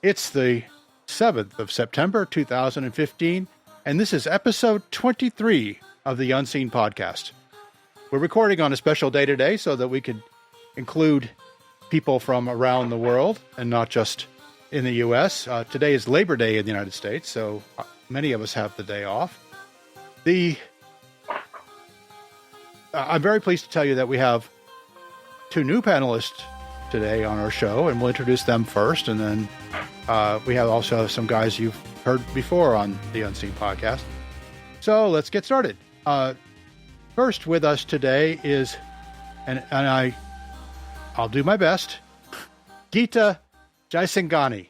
It's the 7th of September, 2015, and this is episode 23 of the Unseen Podcast. We're recording on a special day today so that we could include people from around the world and not just in the U.S. Today is Labor Day in the United States, so many of us have the day off. I'm very pleased to tell you that we have two new panelists today on our show, and we'll introduce them first, and then we have also some guys you've heard before on the Unseen Podcast. So let's get started. First with us today is, and I'll do my best, Gita Jaisinghani.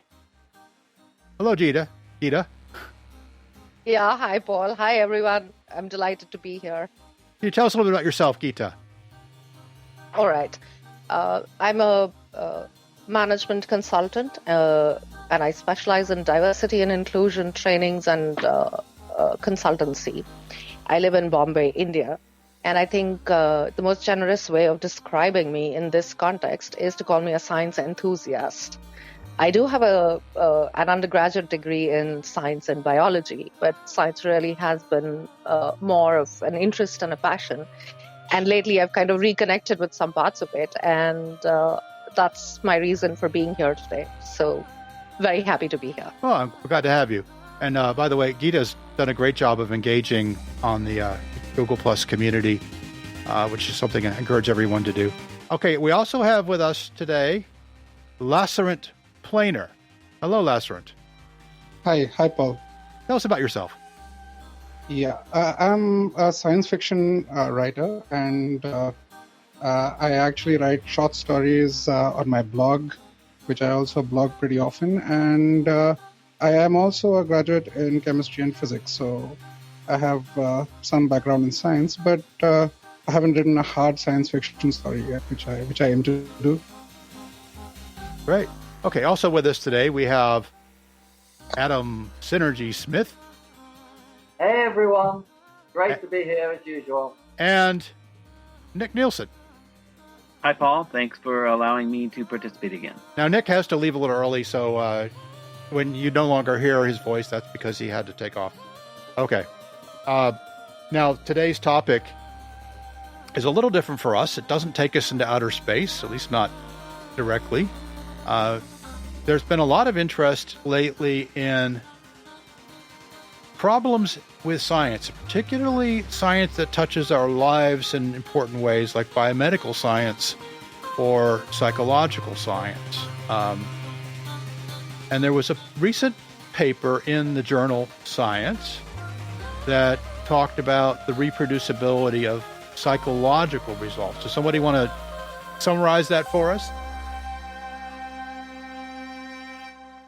Hello, Gita. Gita. Yeah, hi, Paul. Hi, everyone. I'm delighted to be here. Can you tell us a little bit about yourself, Gita? All right. I'm a management consultant, and I specialize in diversity and inclusion trainings and consultancy. I live in Bombay, India. And I think the most generous way of describing me in this context is to call me a science enthusiast. I do have an undergraduate degree in science and biology, but science really has been more of an interest and a passion. And lately, I've kind of reconnected with some parts of it, and that's my reason for being here today. So very happy to be here. Oh, I'm glad to have you. And by the way, Gita's done a great job of engaging on the Google Plus community, which is something I encourage everyone to do. Okay, we also have with us today Lacerant Plainer. Hello, Lacerant. Hi, Paul. Tell us about yourself. Yeah, I'm a science fiction writer, and I actually write short stories on my blog, which I also blog pretty often. And I am also a graduate in chemistry and physics, so I have some background in science, but I haven't written a hard science fiction story yet, which I aim to do. Great. Okay, also with us today, we have Adam Synergy Smith. Hey everyone, great to be here as usual. And Nick Nielsen. Hi Paul, thanks for allowing me to participate again. Now Nick has to leave a little early, so when you no longer hear his voice, that's because he had to take off. Okay. Now today's topic is a little different for us. It doesn't take us into outer space, at least not directly. There's been a lot of interest lately in problems with science, particularly science that touches our lives in important ways, like biomedical science or psychological science. And there was a recent paper in the journal Science that talked about the reproducibility of psychological results. Does somebody want to summarize that for us?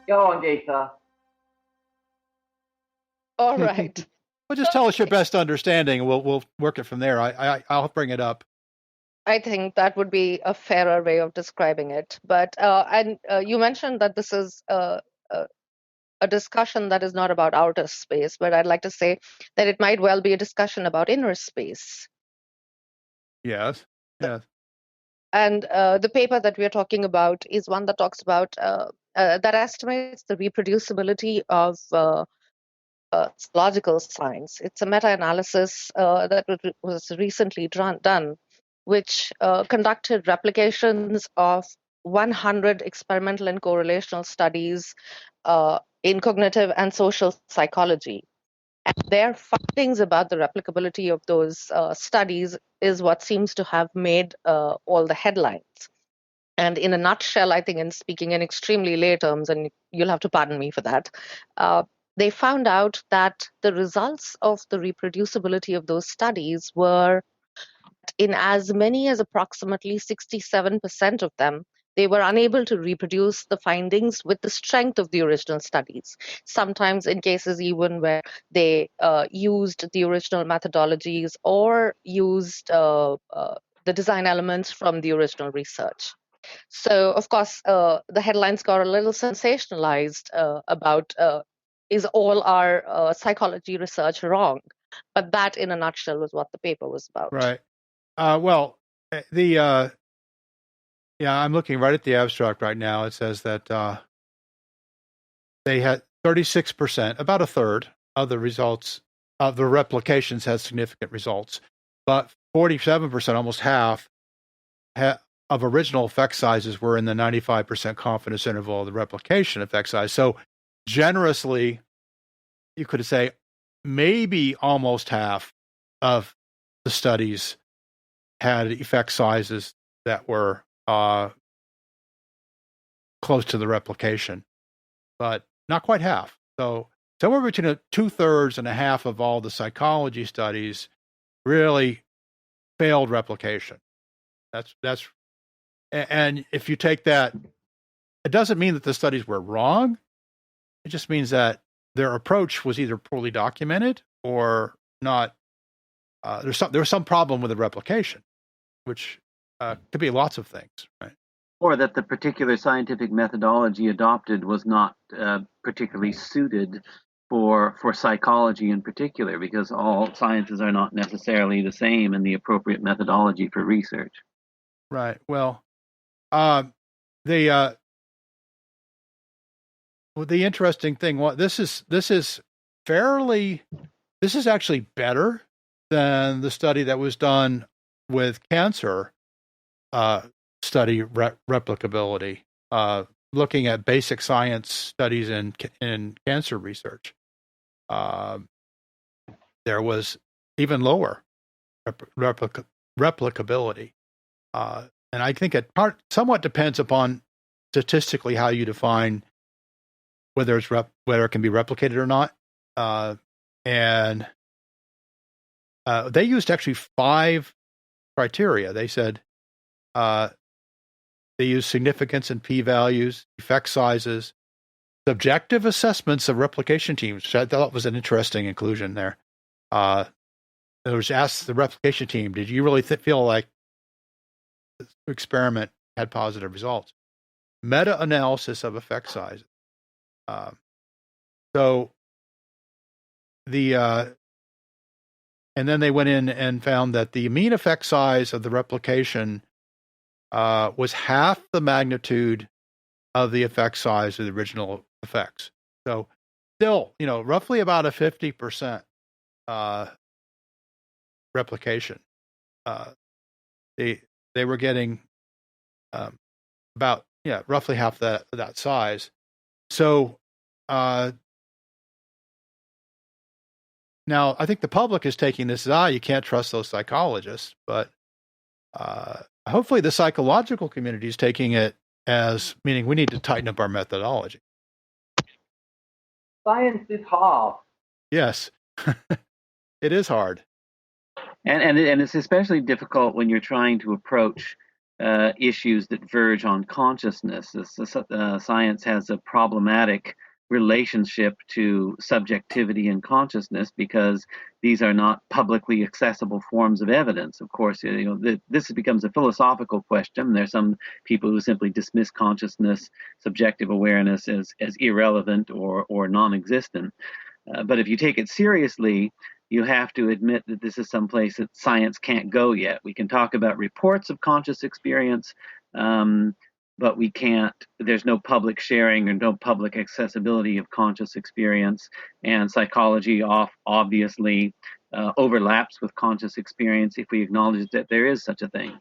Go on, Gita. All right. Well, just tell us your best understanding, and we'll work it from there. I'll bring it up. I think that would be a fairer way of describing it. But you mentioned that this is a discussion that is not about outer space, but I'd like to say that it might well be a discussion about inner space. Yes. And the paper that we're talking about is one that talks about, that estimates the reproducibility of psychological science. It's a meta-analysis that was recently done, which conducted replications of 100 experimental and correlational studies in cognitive and social psychology. And their findings about the replicability of those studies is what seems to have made all the headlines. And in a nutshell, I think, in speaking in extremely lay terms, and you'll have to pardon me for that, they found out that the results of the reproducibility of those studies were, in as many as approximately 67% of them, they were unable to reproduce the findings with the strength of the original studies. Sometimes in cases even where they used the original methodologies or used the design elements from the original research. So, of course, the headlines got a little sensationalized about is all our psychology research wrong? But that, in a nutshell, was what the paper was about. Right. I'm looking right at the abstract right now. It says that they had 36%, about a third of the results of the replications had significant results, but 47%, almost half, of original effect sizes were in the 95% confidence interval of the replication effect size. So generously, you could say maybe almost half of the studies had effect sizes that were close to the replication, but not quite half. So somewhere between 2/3 and a half of all the psychology studies really failed replication. That's and if you take that, it doesn't mean that the studies were wrong. It just means that their approach was either poorly documented or not. There was some problem with the replication, which could be lots of things, right? Or that the particular scientific methodology adopted was not particularly suited for psychology in particular, because all sciences are not necessarily the same in the appropriate methodology for research. Right. Well, the interesting thing, this is actually better than the study that was done with cancer study replicability, looking at basic science studies in cancer research. There was even lower replicability. And I think it somewhat depends upon statistically how you define whether whether it can be replicated or not. And they used actually 5 criteria. They said they used significance and p-values, effect sizes, subjective assessments of replication teams, which I thought was an interesting inclusion there. It was asked the replication team, did you really feel like the experiment had positive results? Meta-analysis of effect sizes. And then they went in and found that the mean effect size of the replication was half the magnitude of the effect size of the original effects. So still, roughly about a 50% replication. They were getting about roughly half that size. So now I think the public is taking this as you can't trust those psychologists, but hopefully the psychological community is taking it as meaning we need to tighten up our methodology. Science is hard. Yes, it is hard. And it's especially difficult when you're trying to approach issues that verge on consciousness. Science has a problematic relationship to subjectivity and consciousness because these are not publicly accessible forms of evidence. Of course, this becomes a philosophical question. There's some people who simply dismiss consciousness, subjective awareness as irrelevant or non-existent. But if you take it seriously, you have to admit that this is someplace that science can't go yet. We can talk about reports of conscious experience, but we can't, there's no public sharing or no public accessibility of conscious experience. And psychology obviously overlaps with conscious experience if we acknowledge that there is such a thing.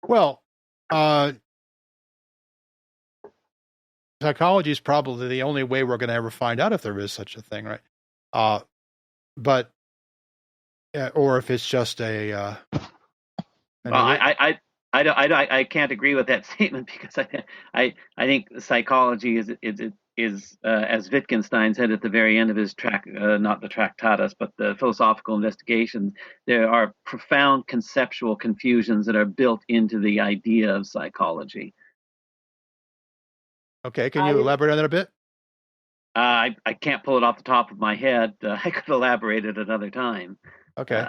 Well, psychology is probably the only way we're going to ever find out if there is such a thing, right? But or if it's just a. I can't agree with that statement because I think psychology is as Wittgenstein said at the very end of his not the Tractatus, but the philosophical investigations, there are profound conceptual confusions that are built into the idea of psychology. Okay, can you elaborate on that a bit? I can't pull it off the top of my head. I could elaborate at another time. Okay.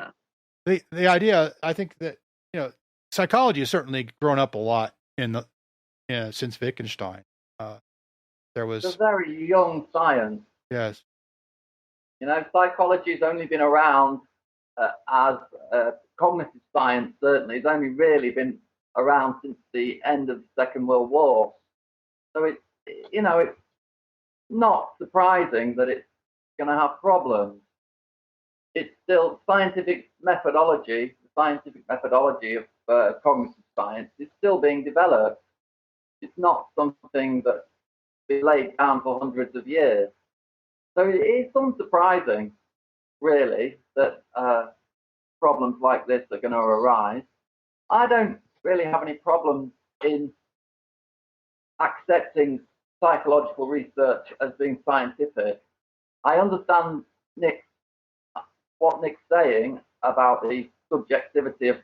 The idea, I think that psychology has certainly grown up a lot since Wittgenstein. There was it's a very young science. Yes. Psychology has only been around as cognitive science. Certainly, it's only really been around since the end of the Second World War. So it's not surprising that it's going to have problems. It's still scientific methodology. The scientific methodology of cognitive science is still being developed. It's not something that's been laid down for hundreds of years. So it is unsurprising, really, that problems like this are going to arise. I don't really have any problems in accepting psychological research as being scientific. I understand what Nick's saying about the subjectivity of,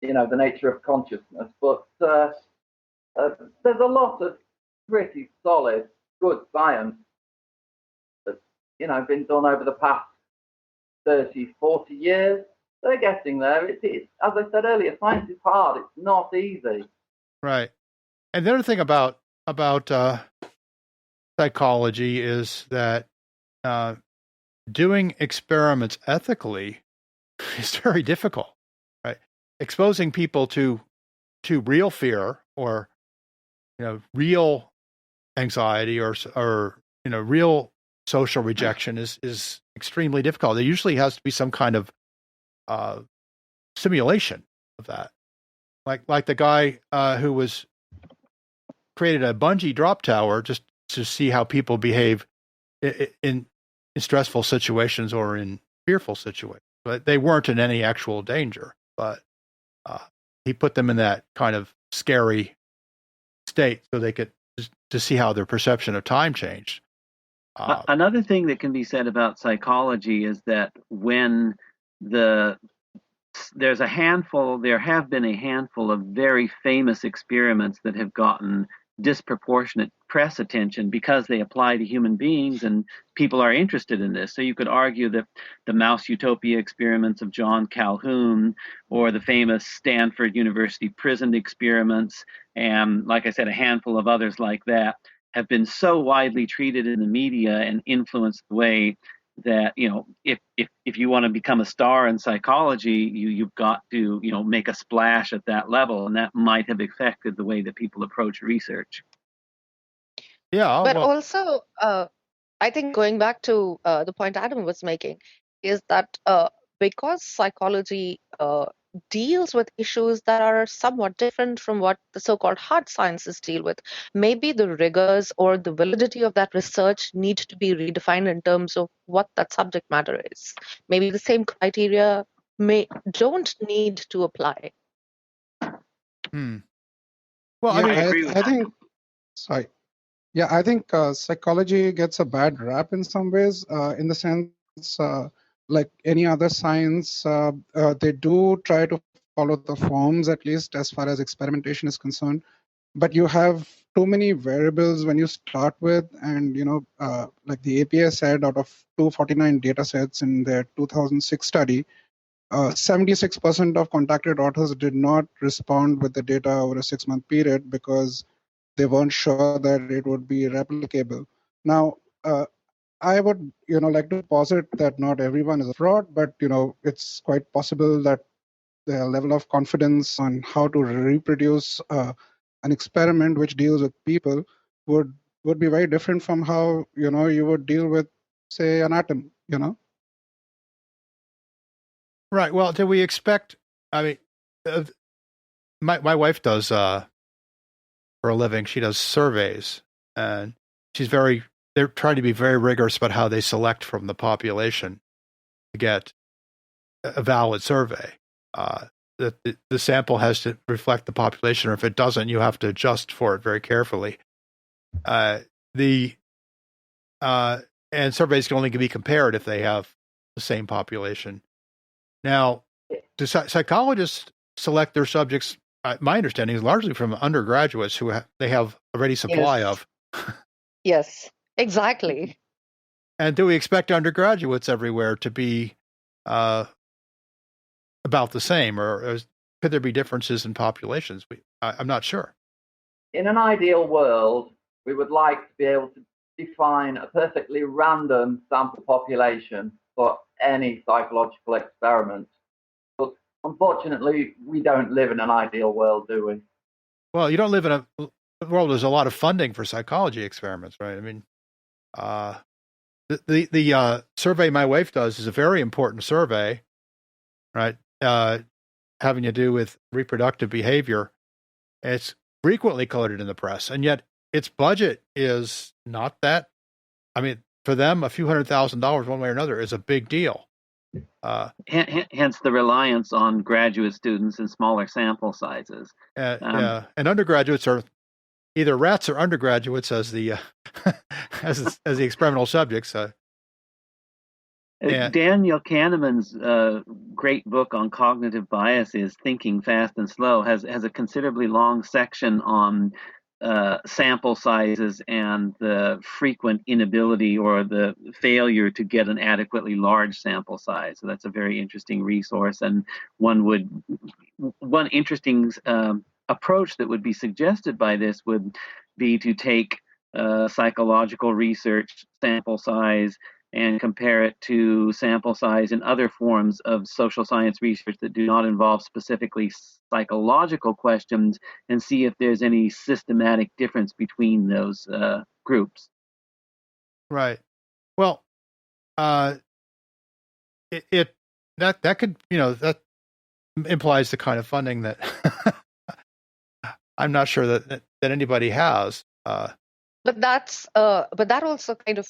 the nature of consciousness, but there's a lot of pretty solid, good science that's, been done over the past 30, 40 years. They're getting there. It's, as I said earlier, science is hard. It's not easy. Right. And the other thing about psychology is that doing experiments ethically is very difficult, right? Exposing people to real fear or real anxiety or real social rejection is extremely difficult. There usually has to be some kind of simulation of that, like the guy who was created a bungee drop tower just to see how people behave in stressful situations or in fearful situations. But they weren't in any actual danger. But he put them in that kind of scary state so they could to see how their perception of time changed. Another thing that can be said about psychology is that when there have been a handful of very famous experiments that have gotten disproportionate press attention because they apply to human beings and people are interested in this. So you could argue that the mouse utopia experiments of John Calhoun or the famous Stanford University prison experiments, and like I said, a handful of others like that, have been so widely treated in the media and influenced the way that, if you want to become a star in psychology, you've got to, make a splash at that level, and that might have affected the way that people approach research. Yeah. But also, I think going back to the point Adam was making is that because psychology deals with issues that are somewhat different from what the so-called hard sciences deal with, maybe the rigors or the validity of that research need to be redefined in terms of what that subject matter is. Maybe the same criteria don't need to apply. Well, yeah, I mean, agree with I that. think, sorry. Yeah, I think psychology gets a bad rap in some ways, in the sense, like any other science, they do try to follow the forms, at least as far as experimentation is concerned. But you have too many variables when you start with, and like the APA said, out of 249 data sets in their 2006 study, 76% of contacted authors did not respond with the data over a 6-month period because they weren't sure that it would be replicable. Now, I would, like to posit that not everyone is a fraud, but it's quite possible that the level of confidence on how to reproduce an experiment which deals with people would be very different from how you would deal with, say, an atom. right. Well, do we expect? I mean, my wife does for a living. She does surveys, and they're trying to be very rigorous about how they select from the population to get a valid survey. The sample has to reflect the population, or if it doesn't, you have to adjust for it very carefully. And surveys can only be compared if they have the same population. Now, do psychologists select their subjects? My understanding is largely from undergraduates who they have a ready supply of. Yes, exactly. And do we expect undergraduates everywhere to be about the same, or could there be differences in populations? I'm not sure. In an ideal world, we would like to be able to define a perfectly random sample population for any psychological experiment. But unfortunately, we don't live in an ideal world, do we? Well, you don't live in a world where there's a lot of funding for psychology experiments, right? I mean, The survey my wife does is a very important survey, right? Having to do with reproductive behavior. It's frequently quoted in the press, and yet its budget is not that. I mean, for them, a few $100,000 one way or another is a big deal. Hence the reliance on graduate students and smaller sample sizes. And undergraduates are either rats or undergraduates as the as the experimental subjects. Daniel Kahneman's great book on cognitive biases, Thinking Fast and Slow, has a considerably long section on sample sizes and the frequent inability or the failure to get an adequately large sample size. So that's a very interesting resource, and one interesting approach that would be suggested by this would be to take psychological research sample size and compare it to sample size in other forms of social science research that do not involve specifically psychological questions, and see if there's any systematic difference between those groups. Right. Well, that could, that implies the kind of funding that I'm not sure that anybody has. But that also kind of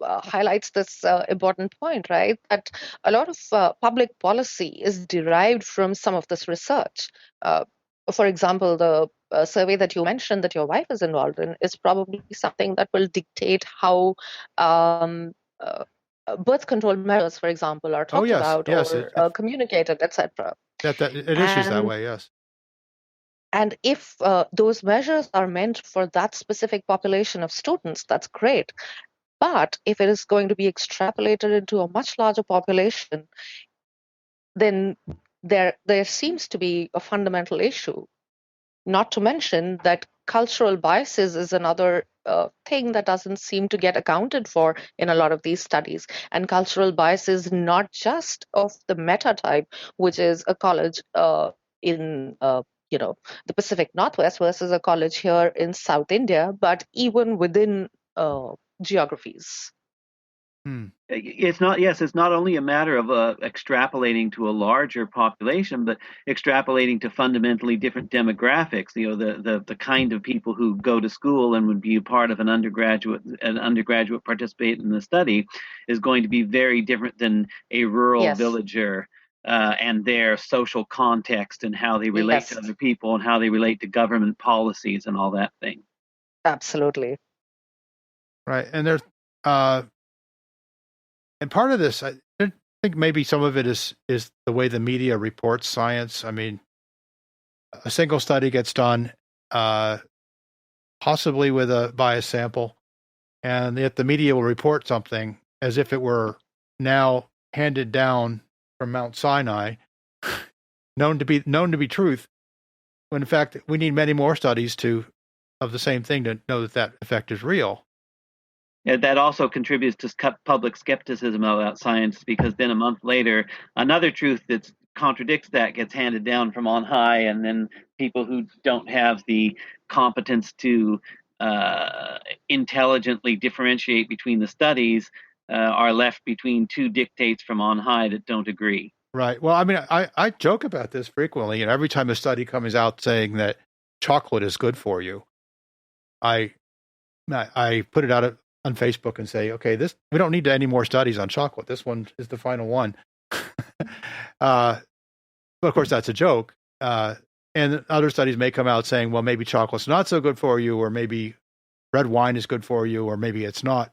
highlights this important point, right? That a lot of public policy is derived from some of this research. For example, the survey that you mentioned that your wife is involved in is probably something that will dictate how birth control measures, for example, are talked about or communicated, etc. It issues that way, yes. And if those measures are meant for that specific population of students, that's great. But if it is going to be extrapolated into a much larger population, then there seems to be a fundamental issue. Not to mention that cultural biases is another thing that doesn't seem to get accounted for in a lot of these studies. And cultural biases not just of the meta type, which is a college in the Pacific Northwest versus a college here in South India, but even within geographies. It's not only a matter of extrapolating to a larger population, but extrapolating to fundamentally different demographics. The kind of people who go to school and would be a part of an undergraduate participate in the study is going to be very different than a rural villager. And their social context and how they relate to other people and how they relate to government policies and all that thing. Absolutely. Right. And there's and part of this, I think maybe some of it is the way the media reports science. I mean, a single study gets done, possibly with a biased sample, and yet the media will report something as if it were now handed down from Mount Sinai, known to be truth, when in fact we need many more studies of the same thing to know that effect is real. Yeah, that also contributes to public skepticism about science, because then a month later, another truth that contradicts that gets handed down from on high, and then people who don't have the competence to intelligently differentiate between the studies are left between two dictates from on high that don't agree. Right. Well, I mean, I joke about this frequently, and every time a study comes out saying that chocolate is good for you, I put it out on Facebook and say, okay, we don't need any more studies on chocolate. This one is the final one. But of course, that's a joke. And other studies may come out saying, well, maybe chocolate's not so good for you, or maybe red wine is good for you, or maybe it's not.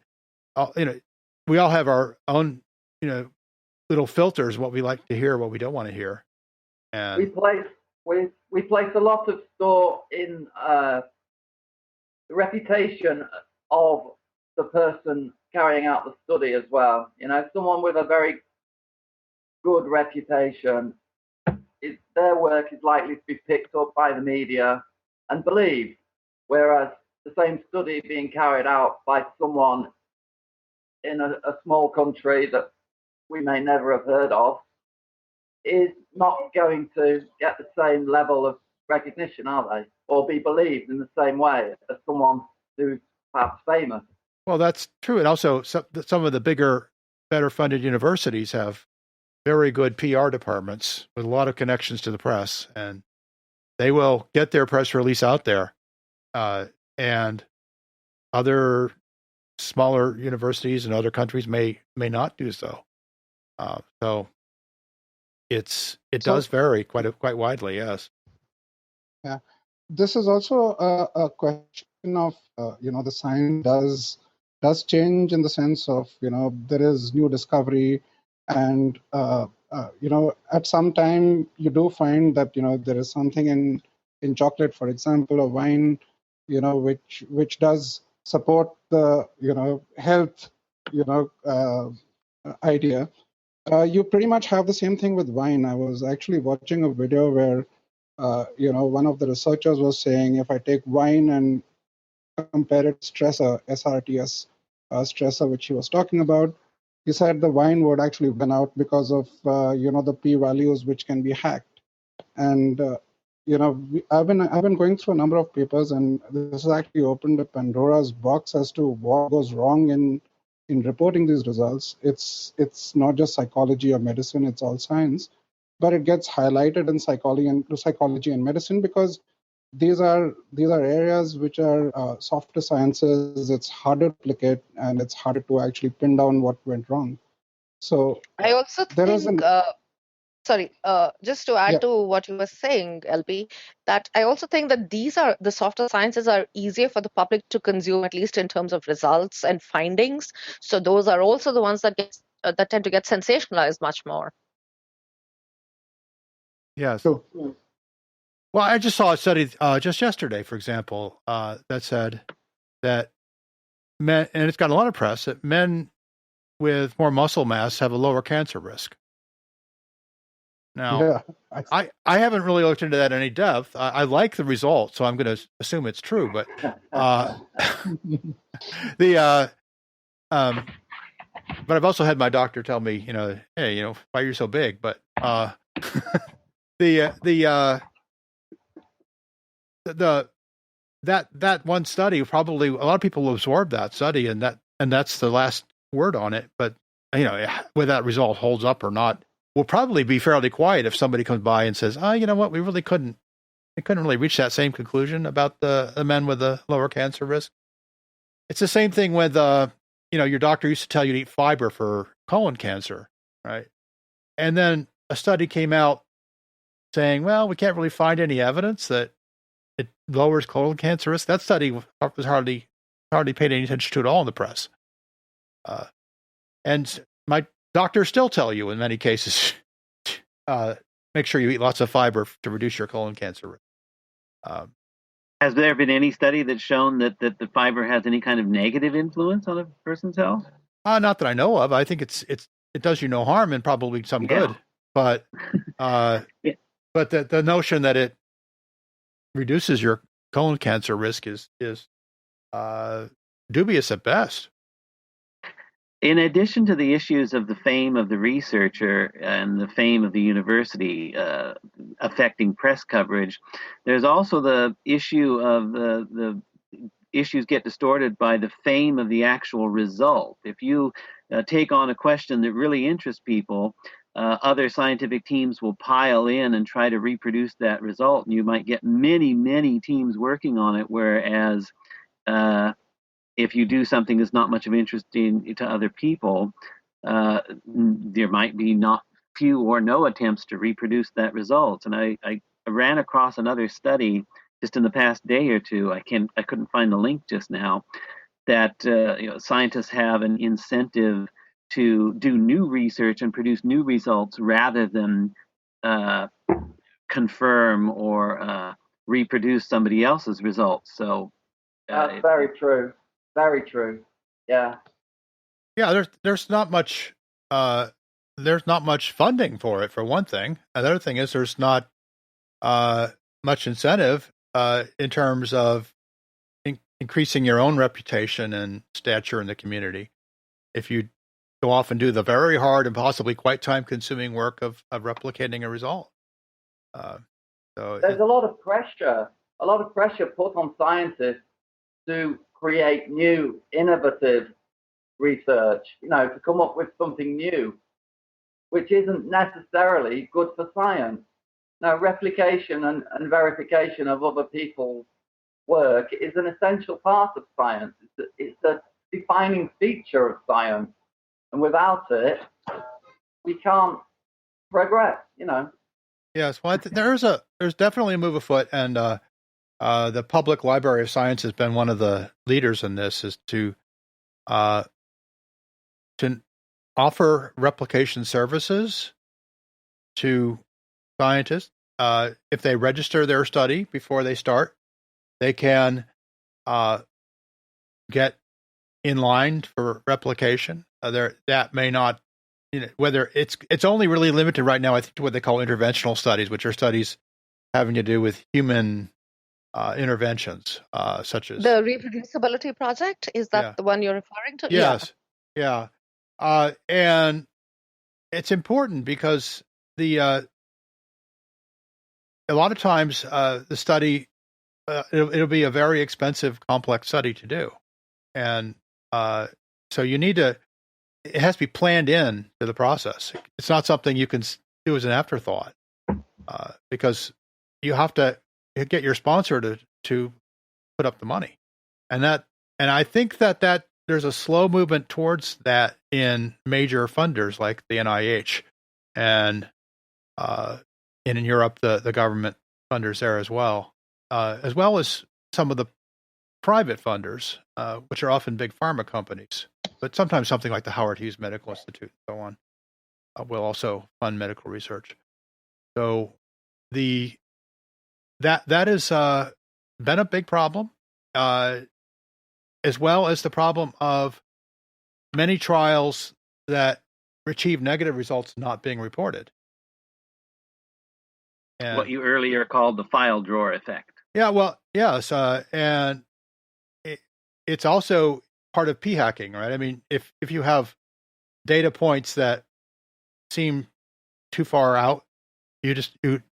We all have our own, little filters, what we like to hear, what we don't want to hear. And we place a lot of store in the reputation of the person carrying out the study as well. Someone with a very good reputation, their work is likely to be picked up by the media and believed, whereas the same study being carried out by someone in a small country that we may never have heard of is not going to get the same level of recognition, are they? Or be believed in the same way as someone who's perhaps famous. Well, that's true. And also some of the bigger, better funded universities have very good PR departments with a lot of connections to the press, and they will get their press release out there. And other smaller universities in other countries may not do so. So it does vary quite widely. Yes. Yeah, this is also a question of the science does change in the sense of there is new discovery, and at some time you do find that there is something in chocolate, for example, or wine, which does support the health idea. You pretty much have the same thing with wine. I was actually watching a video where one of the researchers was saying, if I take wine and compare it to stressor, SRTS stressor, which he was talking about, he said the wine would actually win out because of the p-values which can be hacked. And I've been going through a number of papers, and this has actually opened a Pandora's box as to what goes wrong in reporting these results. It's not just psychology or medicine; it's all science, but it gets highlighted in psychology and medicine because these are areas which are softer sciences. It's harder to replicate, and it's harder to actually pin down what went wrong. So I also there is think, just to add to what you were saying, LP, that I also think that the softer sciences are easier for the public to consume, at least in terms of results and findings. So those are also the ones that tend to get sensationalized much more. Yes. So, well, I just saw a study just yesterday, for example, that said that men, and it's got a lot of press, that men with more muscle mass have a lower cancer risk. Now, I haven't really looked into that in any depth. I like the result, so I'm going to assume it's true. But but I've also had my doctor tell me, hey, why you're so big. But that one study, probably a lot of people will absorb that study, and that's the last word on it. But whether that result holds up or not, will probably be fairly quiet if somebody comes by and says, you know what, we couldn't really reach that same conclusion about the men with the lower cancer risk. It's the same thing with your doctor used to tell you to eat fiber for colon cancer, right? And then a study came out saying, well, we can't really find any evidence that it lowers colon cancer risk. That study was hardly paid any attention to at all in the press. And my doctors still tell you in many cases, make sure you eat lots of fiber to reduce your colon cancer risk. Has there been any study that's shown that the fiber has any kind of negative influence on a person's health? Not that I know of. I think it does you no harm and probably some good. But but the notion that it reduces your colon cancer risk is dubious at best. In addition to the issues of the fame of the researcher and the fame of the university affecting press coverage, there's also the issue of the issues get distorted by the fame of the actual result. If you take on a question that really interests people, other scientific teams will pile in and try to reproduce that result, and you might get many, many teams working on it, whereas if you do something that's not much of interest to other people, there might be not few or no attempts to reproduce that result. And I ran across another study just in the past day or two. I couldn't find the link just now. That scientists have an incentive to do new research and produce new results rather than confirm or reproduce somebody else's results. So that's very true. Very true. Yeah. Yeah. There's not much. There's not much funding for it, for one thing. Another thing is there's not much incentive in terms of increasing your own reputation and stature in the community. If you go off and do the very hard and possibly quite time-consuming work of replicating a result. So there's a lot of pressure put on scientists to create new, innovative research, to come up with something new, which isn't necessarily good for science. Now, replication and verification of other people's work is an essential part of science. It's a defining feature of science. And without it, we can't progress, Yes, well, there's definitely a move afoot, and the Public Library of Science has been one of the leaders in this, is to offer replication services to scientists. If they register their study before they start, they can get in line for replication. That may not, whether it's only really limited right now, I think, to what they call interventional studies, which are studies having to do with human interventions, such as the reproducibility project. Is that the one you're referring to? Yes. Yeah. And it's important because a lot of times the study, it'll be a very expensive, complex study to do. And so it has to be planned in to the process. It's not something you can do as an afterthought, because you have to get your sponsor to put up the money. And I think that there's a slow movement towards that in major funders like the NIH and in Europe, the government funders there as well as some of the private funders, which are often big pharma companies, but sometimes something like the Howard Hughes Medical Institute and so on will also fund medical research. So that has been a big problem, as well as the problem of many trials that achieve negative results not being reported. And what you earlier called the file drawer effect. Yeah, well, yes, and it's also part of p-hacking, right? I mean, if you have data points that seem too far out, you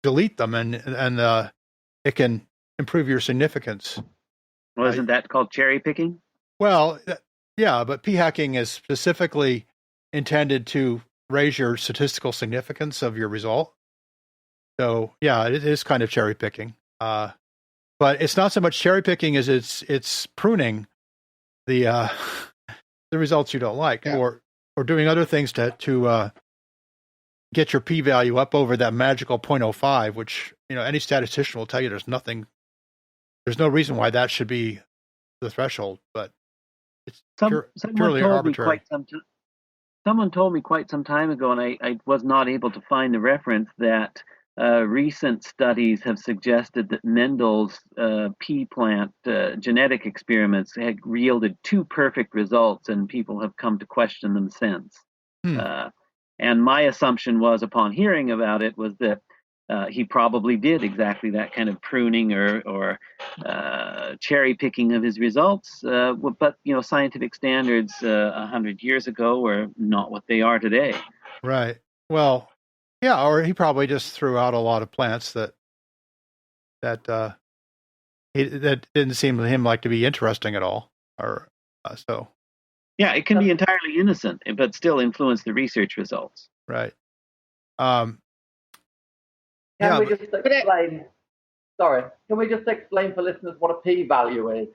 delete them, and it can improve your significance. Well, isn't that called cherry picking? Well, yeah, but p-hacking is specifically intended to raise your statistical significance of your result. So yeah, it is kind of cherry picking, but it's not so much cherry picking as it's pruning the results you don't like, or doing other things to get your p-value up over that magical 0.05, which any statistician will tell you there's no reason why that should be the threshold, but it's purely arbitrary. Someone told me quite some time ago, and I was not able to find the reference, that recent studies have suggested that Mendel's pea plant genetic experiments had yielded 2 perfect results, and people have come to question them since. And my assumption was, upon hearing about it, was that he probably did exactly that kind of pruning or cherry picking of his results. But scientific standards 100 years ago were not what they are today. Right. Well, yeah, or he probably just threw out a lot of plants that didn't seem to him like to be interesting at all, or so. Yeah, it can be entirely innocent, but still influence the research results. Right. Can we just explain for listeners what a p-value is?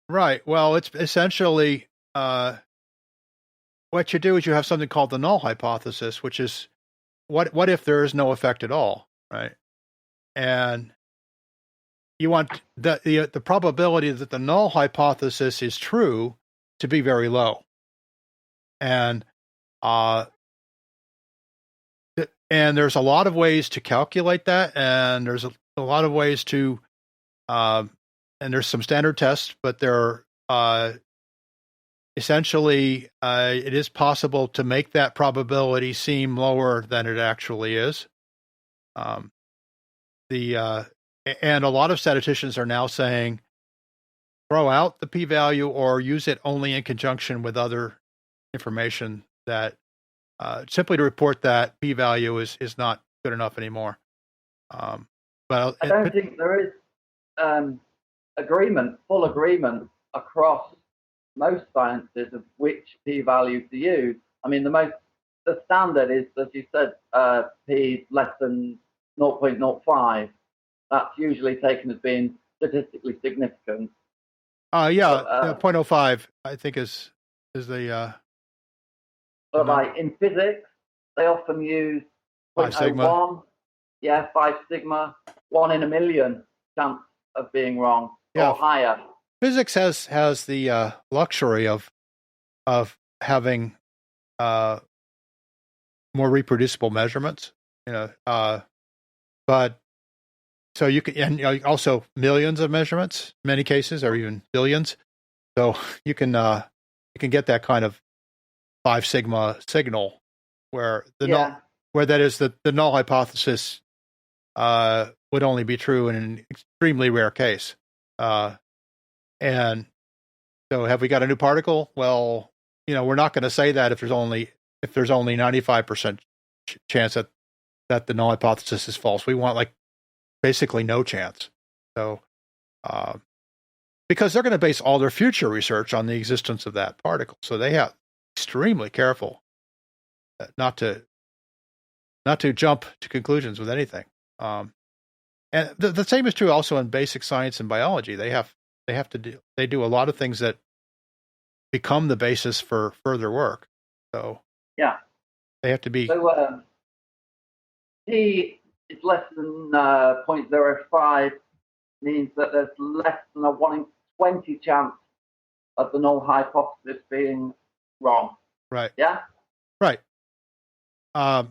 Right. Well, it's essentially what you do is you have something called the null hypothesis, which is what if there is no effect at all, right? And you want the probability that the null hypothesis is true to be very low. And there's a lot of ways to calculate that, and there's a lot of ways to and there's some standard tests, but there are essentially it is possible to make that probability seem lower than it actually is. And a lot of statisticians are now saying throw out the p-value or use it only in conjunction with other information, that simply to report that p-value is not good enough anymore. But I don't think there is full agreement across most sciences of which p-value to use. I mean, the standard is, as you said, p less than 0.05. That's usually taken as being statistically significant. Yeah, 0.05 I think is the. But like in physics, they often use 5 sigma. 0.01. Yeah, 5 sigma, 1 in a million chance of being wrong, or higher. Physics has the luxury of having more reproducible measurements, but so you can, and also millions of measurements, in many cases, or even billions. So you can get that kind of 5 sigma signal where where that is the null hypothesis would only be true in an extremely rare case. And so have we got a new particle? Well, we're not going to say that if there's only 95% chance that the null hypothesis is false. We want basically no chance. So because they're going to base all their future research on the existence of that particle. So they have extremely careful not to jump to conclusions with anything. And the same is true also in basic science and biology. They do a lot of things that become the basis for further work. So yeah, they have to be. So P is less than 0.05 means that there's less than a 1 in 20 chance of the null hypothesis being wrong. Right. Yeah. Right. Or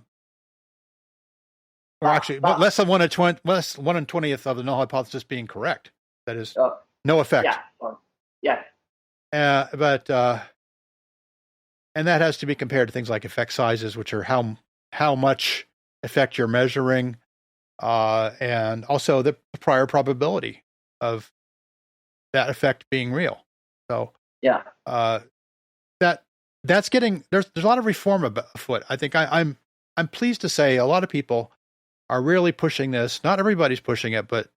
actually, less than 1 in 20th of the null hypothesis being correct. That is no effect. Yeah. Yes. But and that has to be compared to things like effect sizes, which are how much effect you're measuring, and also the prior probability of that effect being real. So yeah, that's getting there's a lot of reform afoot. I think I'm pleased to say a lot of people are really pushing this. Not everybody's pushing it, but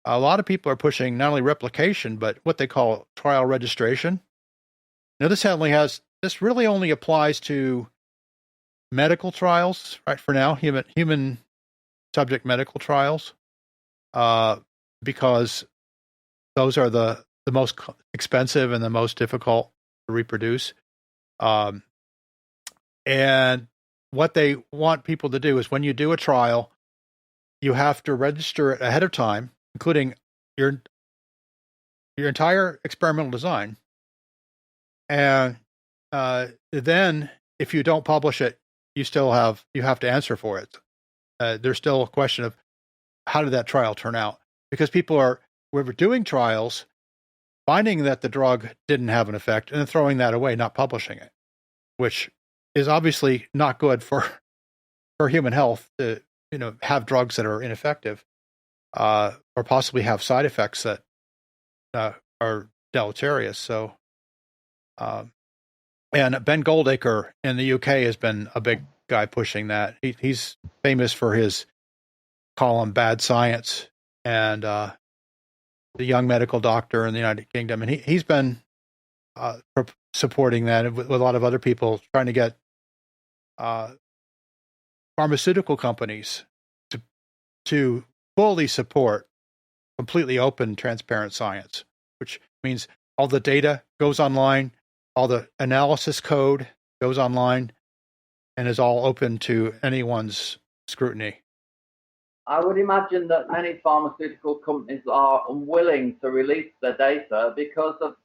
a lot of people are pushing not only replication, but what they call trial registration. Now, this really only applies to medical trials, right? For now, human subject medical trials, because those are the most expensive and the most difficult to reproduce. And what they want people to do is when you do a trial, you have to register it ahead of time, including your entire experimental design. And then if you don't publish it, you have to answer for it. There's still a question of how did that trial turn out? Because we're doing trials, finding that the drug didn't have an effect, and then throwing that away, not publishing it, which is obviously not good for human health to have drugs that are ineffective, or possibly have side effects that are deleterious. So, and Ben Goldacre in the UK has been a big guy pushing that. He's famous for his column Bad Science, and the Young Medical Doctor in the United Kingdom, and he's been supporting that with a lot of other people, trying to get pharmaceutical companies to fully support completely open, transparent science, which means all the data goes online, all the analysis code goes online, and is all open to anyone's scrutiny. I would imagine that many pharmaceutical companies are unwilling to release their data because of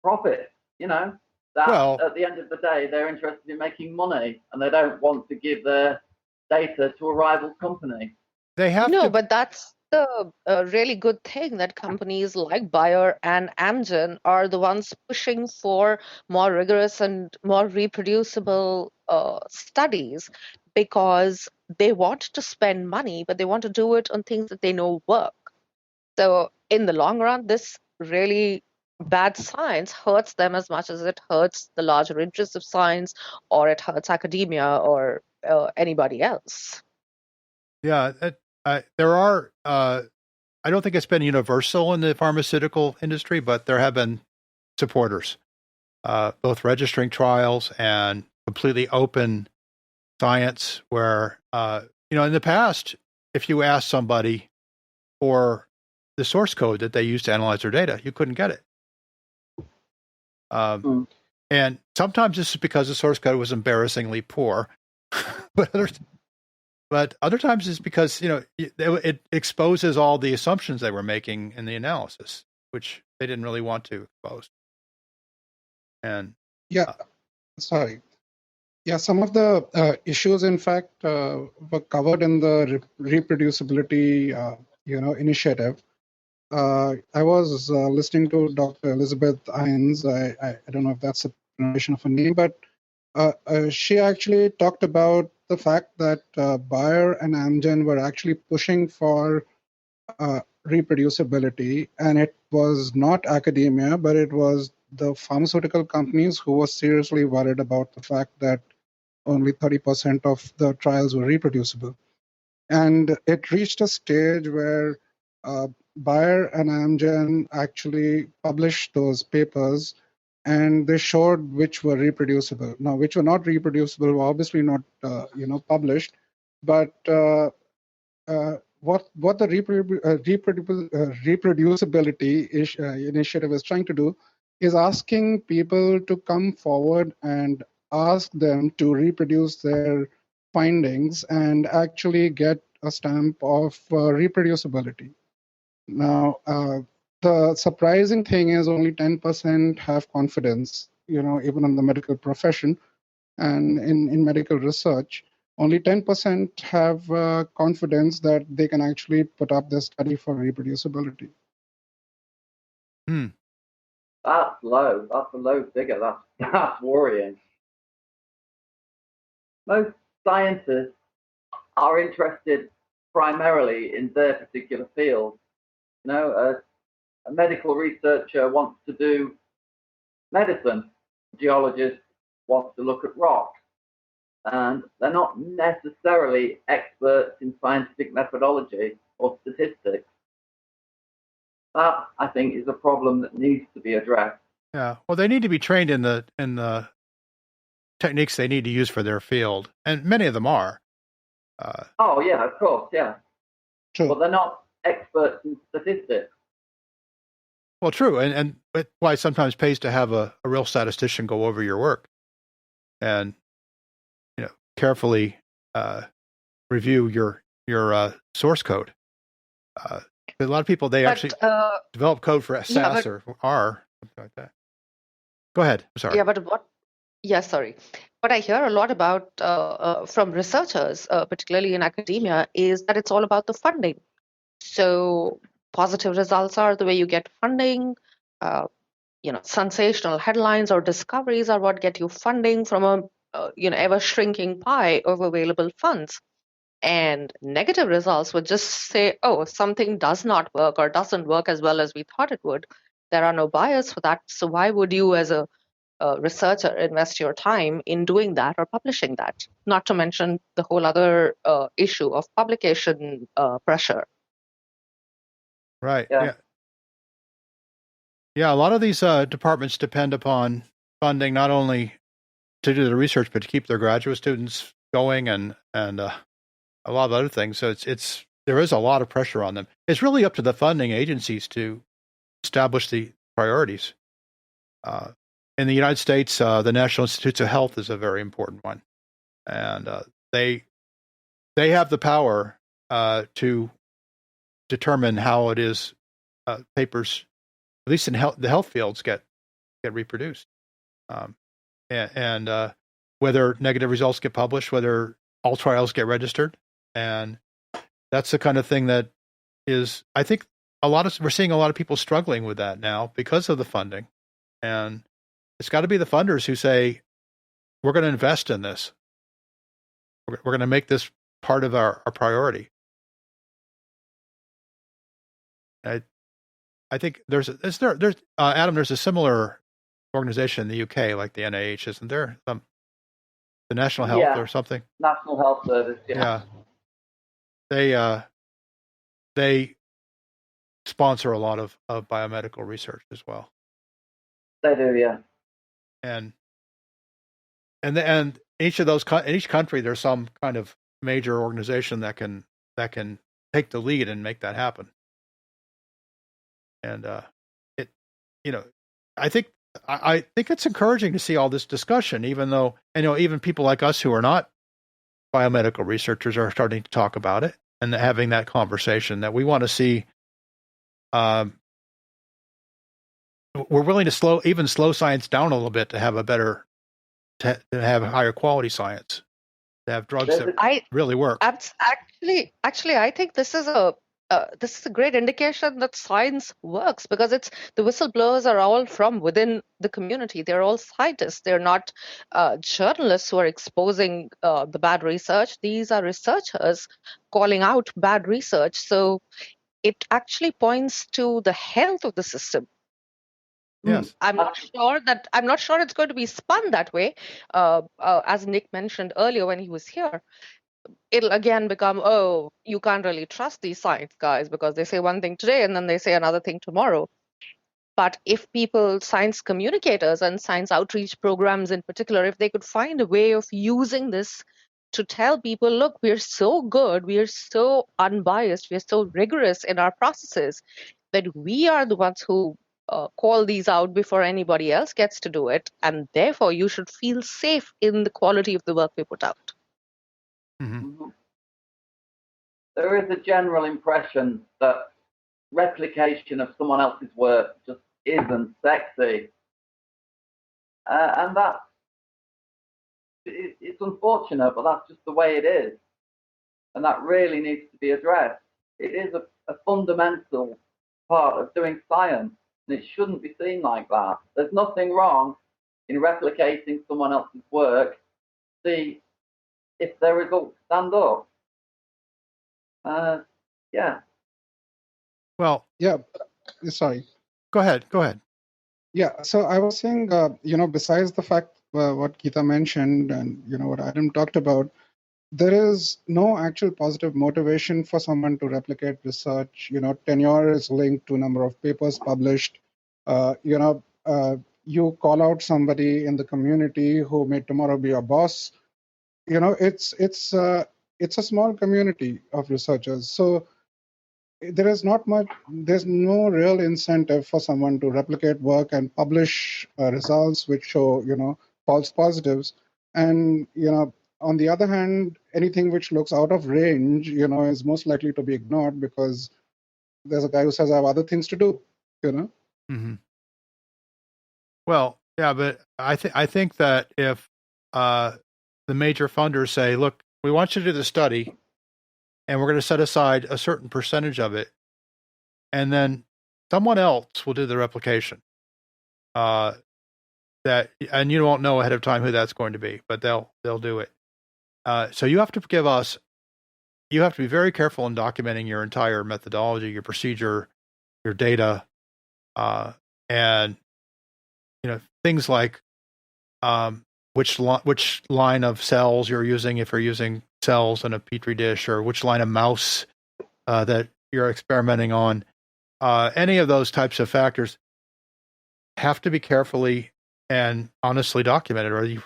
profit. At the end of the day, they're interested in making money, and they don't want to give their data to a rival company. But that's the really good thing, that companies like Bayer and Amgen are the ones pushing for more rigorous and more reproducible studies, because they want to spend money, but they want to do it on things that they know work. So in the long run, this really bad science hurts them as much as it hurts the larger interests of science, or it hurts academia or anybody else. Yeah, there are I don't think it's been universal in the pharmaceutical industry, but there have been supporters, both registering trials and completely open science where, in the past, if you asked somebody for the source code that they used to analyze their data, you couldn't get it. And sometimes this is because the source code was embarrassingly poor, but other times it's because, it exposes all the assumptions they were making in the analysis, which they didn't really want to expose. And some of the issues, in fact, were covered in the reproducibility, initiative. I was listening to Dr. Elizabeth Hines. I don't know if that's a pronunciation of a name, but she actually talked about the fact that Bayer and Amgen were actually pushing for reproducibility, and it was not academia, but it was the pharmaceutical companies who were seriously worried about the fact that only 30% of the trials were reproducible. And it reached a stage where Bayer and Amgen actually published those papers, and they showed which were reproducible. Now, which were not reproducible were obviously not, published, but what the reproducibility initiative is trying to do is asking people to come forward and ask them to reproduce their findings and actually get a stamp of reproducibility. Now, the surprising thing is only 10% have confidence, even in the medical profession and in medical research. Only 10% have confidence that they can actually put up their study for reproducibility. That's low. That's a low figure. That's worrying. Most scientists are interested primarily in their particular field. A medical researcher wants to do medicine. A geologist wants to look at rock. And they're not necessarily experts in scientific methodology or statistics. That, I think, is a problem that needs to be addressed. Yeah, well, they need to be trained in the techniques they need to use for their field, and many of them are. Yeah, of course, yeah. True. But they're not experts in statistics. Well, true, and why it sometimes pays to have a real statistician go over your work, and carefully review your source code. A lot of people actually develop code for SAS or R, something like that. Go ahead. I'm sorry. Yeah, but sorry. What I hear a lot about from researchers, particularly in academia, is that it's all about the funding. So positive results are the way you get funding. Sensational headlines or discoveries are what get you funding from a ever shrinking pie of available funds. And negative results would just say, oh, something does not work or doesn't work as well as we thought it would. There are no buyers for that. So why would you as a researcher invest your time in doing that or publishing that? Not to mention the whole other issue of publication pressure. Right. Yeah. A lot of these departments depend upon funding not only to do the research, but to keep their graduate students going and a lot of other things. So there is a lot of pressure on them. It's really up to the funding agencies to establish the priorities. In the United States, the National Institutes of Health is a very important one, and they have the power to determine how it is papers, at least in the health fields, get reproduced, and whether negative results get published, whether all trials get registered, and that's the kind of thing that is, I think, we're seeing a lot of people struggling with that now because of the funding, and it's got to be the funders who say, we're going to invest in this. We're going to make this part of our priority. I think there's Adam, there's a similar organization in the UK, like the NIH, isn't there? The National Health or something? National Health Service, yeah. They sponsor a lot of biomedical research as well. They do, yeah. And each of those in each country, there's some kind of major organization that can take the lead and make that happen. And I think it's encouraging to see all this discussion, even though even people like us who are not biomedical researchers are starting to talk about it and having that conversation that we want to see. We're willing to slow science down a little bit to have to have higher quality science, to have drugs that really work. Actually, I think this is a great indication that science works, because the whistleblowers are all from within the community. They're all scientists. They're not journalists who are exposing the bad research. These are researchers calling out bad research. So it actually points to the health of the system. Yes. I'm not sure it's going to be spun that way. As Nick mentioned earlier when he was here, it'll again become, oh, you can't really trust these science guys because they say one thing today and then they say another thing tomorrow. But if science communicators and science outreach programs in particular, if they could find a way of using this to tell people, look, we're so good, we're so unbiased, we're so rigorous in our processes that we are the ones who call these out before anybody else gets to do it, and therefore you should feel safe in the quality of the work we put out. Mm-hmm. There is a general impression that replication of someone else's work just isn't sexy, and it's unfortunate, but that's just the way it is, and that really needs to be addressed. It is a fundamental part of doing science, and it shouldn't be seen like that. There's nothing wrong in replicating someone else's work, see if their results stand up. Yeah. Well, yeah. Sorry. Go ahead. Yeah. So I was saying, besides the fact what Gita mentioned and what Adam talked about, there is no actual positive motivation for someone to replicate research. Tenure is linked to number of papers published. You call out somebody in the community who may tomorrow be your boss. It's a small community of researchers. So there's no real incentive for someone to replicate work and publish results which show, false positives. And, on the other hand, anything which looks out of range, is most likely to be ignored because there's a guy who says, I have other things to do, Mm-hmm. Well, yeah, but I think that if the major funders say, look, we want you to do the study, and we're going to set aside a certain percentage of it, and then someone else will do the replication. And you won't know ahead of time who that's going to be, but they'll do it. So you have to be very careful in documenting your entire methodology, your procedure, your data, and things like which line of cells you're using, if you're using cells in a petri dish, or which line of mouse that you're experimenting on. Any of those types of factors have to be carefully and honestly documented, or the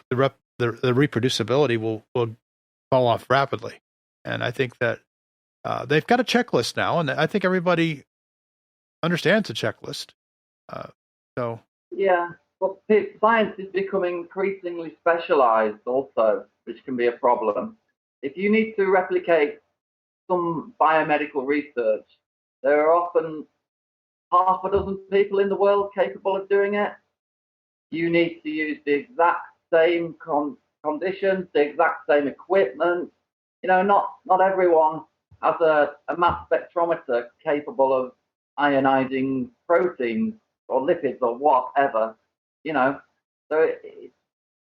reproducibility will fall off rapidly. And I think that they've got a checklist now, and I think everybody understands the checklist. So yeah, well, science is becoming increasingly specialized also, which can be a problem. If you need to replicate some biomedical research, there are often half a dozen people in the world capable of doing it. You need to use the exact same conditions, the exact same equipment. Not everyone has a mass spectrometer capable of ionizing proteins or lipids or whatever. So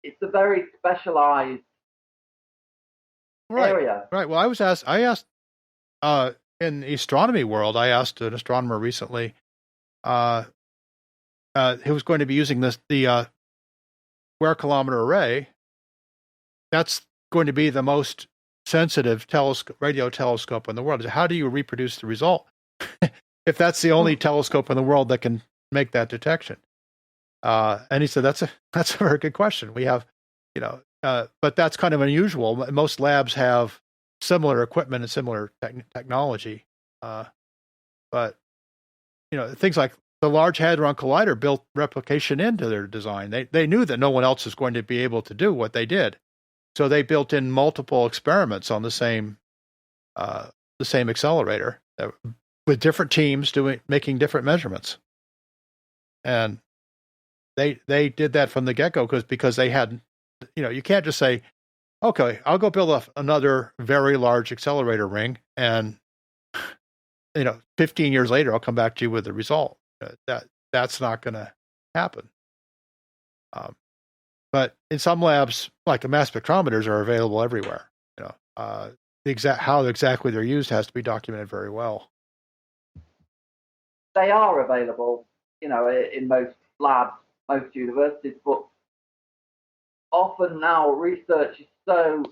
it's a very specialized area. Right. Well, I asked in the astronomy world, I asked an astronomer recently who was going to be using the square kilometer array. That's going to be the most sensitive radio telescope in the world. How do you reproduce the result? if that's the only telescope in the world that can make that detection. And he said, that's a very good question. We have, but that's kind of unusual. Most labs have similar equipment and similar technology. But, things like the Large Hadron Collider built replication into their design. They knew that no one else was going to be able to do what they did. So they built in multiple experiments on the same accelerator with different teams making different measurements. And they did that from the get-go because they had, you can't just say, okay, I'll go build another very large accelerator ring, and 15 years later I'll come back to you with the result. That's not going to happen. But in some labs, like the mass spectrometers are available everywhere. How exactly they're used has to be documented very well. They are available, in most labs, most universities, but often now research is so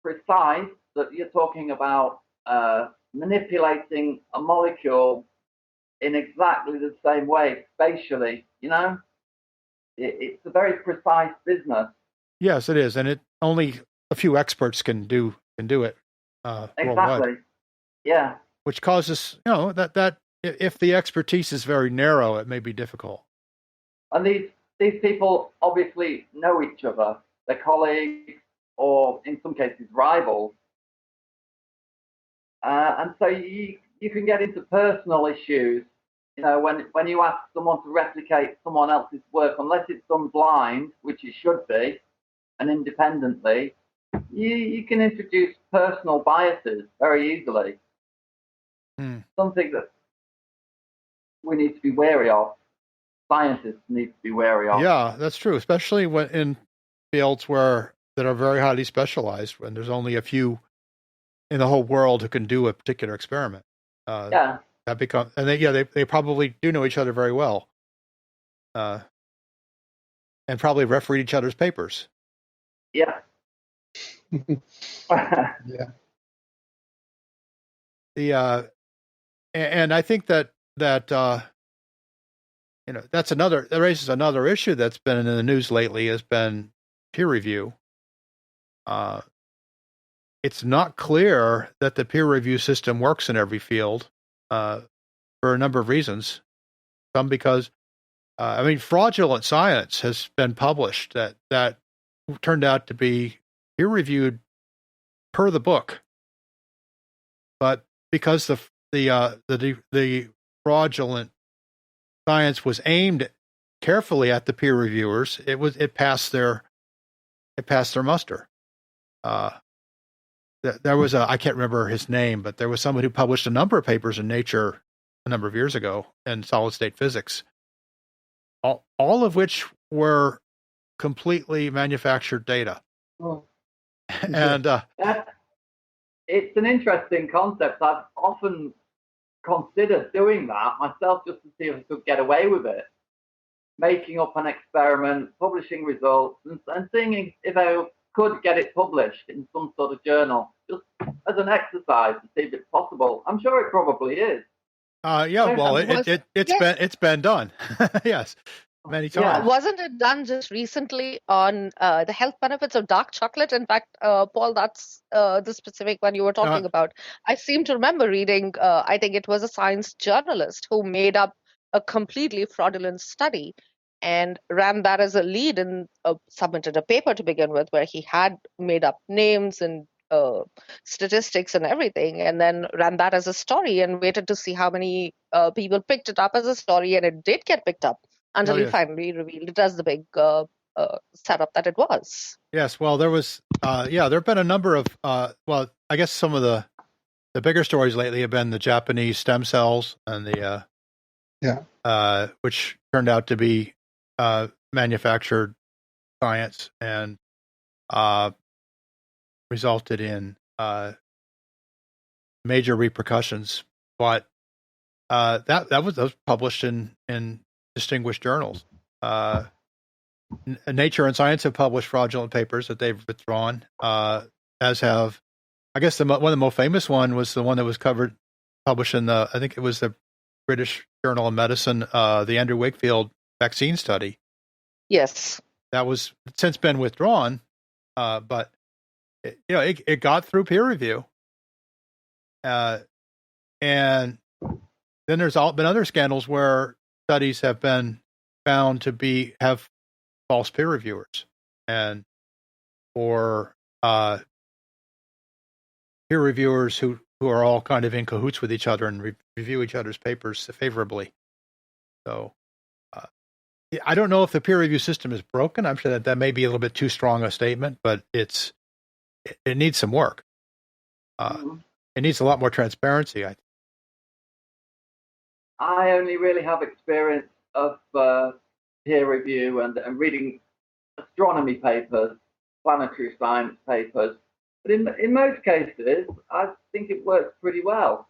precise that you're talking about manipulating a molecule in exactly the same way spatially. It's a very precise business. Yes, it is, and only a few experts can do it. Exactly. Worldwide. Yeah. Which causes, that if the expertise is very narrow, it may be difficult. And these people obviously know each other, they're colleagues, or in some cases rivals. And so you can get into personal issues. When you ask someone to replicate someone else's work, unless it's done blind, which it should be, and independently, you can introduce personal biases very easily. Something that we need to be wary of. Scientists need to be wary of. Yeah, that's true, especially when in fields that are very highly specialized, when there's only a few in the whole world who can do a particular experiment. That they probably do know each other very well, and probably refereed each other's papers. Yeah. Yeah. And I think that that raises another issue that's been in the news lately, has been peer review. It's not clear that the peer review system works in every field for a number of reasons. Some because, fraudulent science has been published that turned out to be peer reviewed per the book, but because the fraudulent science was aimed carefully at the peer reviewers, it passed their muster. There was I can't remember his name, but there was someone who published a number of papers in Nature a number of years ago in solid state physics, all of which were completely manufactured data. And it's an interesting concept. I've often considered doing that myself just to see if I could get away with it, making up an experiment, publishing results, and seeing if I could get it published in some sort of journal, just as an exercise to see if it's possible. I'm sure it probably is. It's been done. Yes, many times. Yeah. Wasn't it done just recently on the health benefits of dark chocolate? In fact, Paul, that's the specific one you were talking about. I seem to remember reading, I think it was a science journalist who made up a completely fraudulent study and ran that as a lead and submitted a paper to begin with, where he had made up names and statistics and everything, and then ran that as a story and waited to see how many people picked it up as a story, and it did get picked up until he finally revealed it as the big setup that it was. Yes, well, there was, there have been a number of, I guess some of the bigger stories lately have been the Japanese stem cells and the, which turned out to be manufactured science and resulted in major repercussions. But that was published in distinguished journals. Nature and Science have published fraudulent papers that they've withdrawn, as have, I guess one of the most famous one was the one that was published in I think it was the British Journal of Medicine, the Andrew Wakefield vaccine study. Yes. That was since been withdrawn, but it got through peer review. And then there's been other scandals where studies have been found to have false peer reviewers, or peer reviewers who are all kind of in cahoots with each other and review each other's papers favorably. So I don't know if the peer review system is broken. I'm sure that may be a little bit too strong a statement, but it needs some work. It needs a lot more transparency, I think. I only really have experience of peer review and reading astronomy papers, planetary science papers. But in most cases, I think it works pretty well.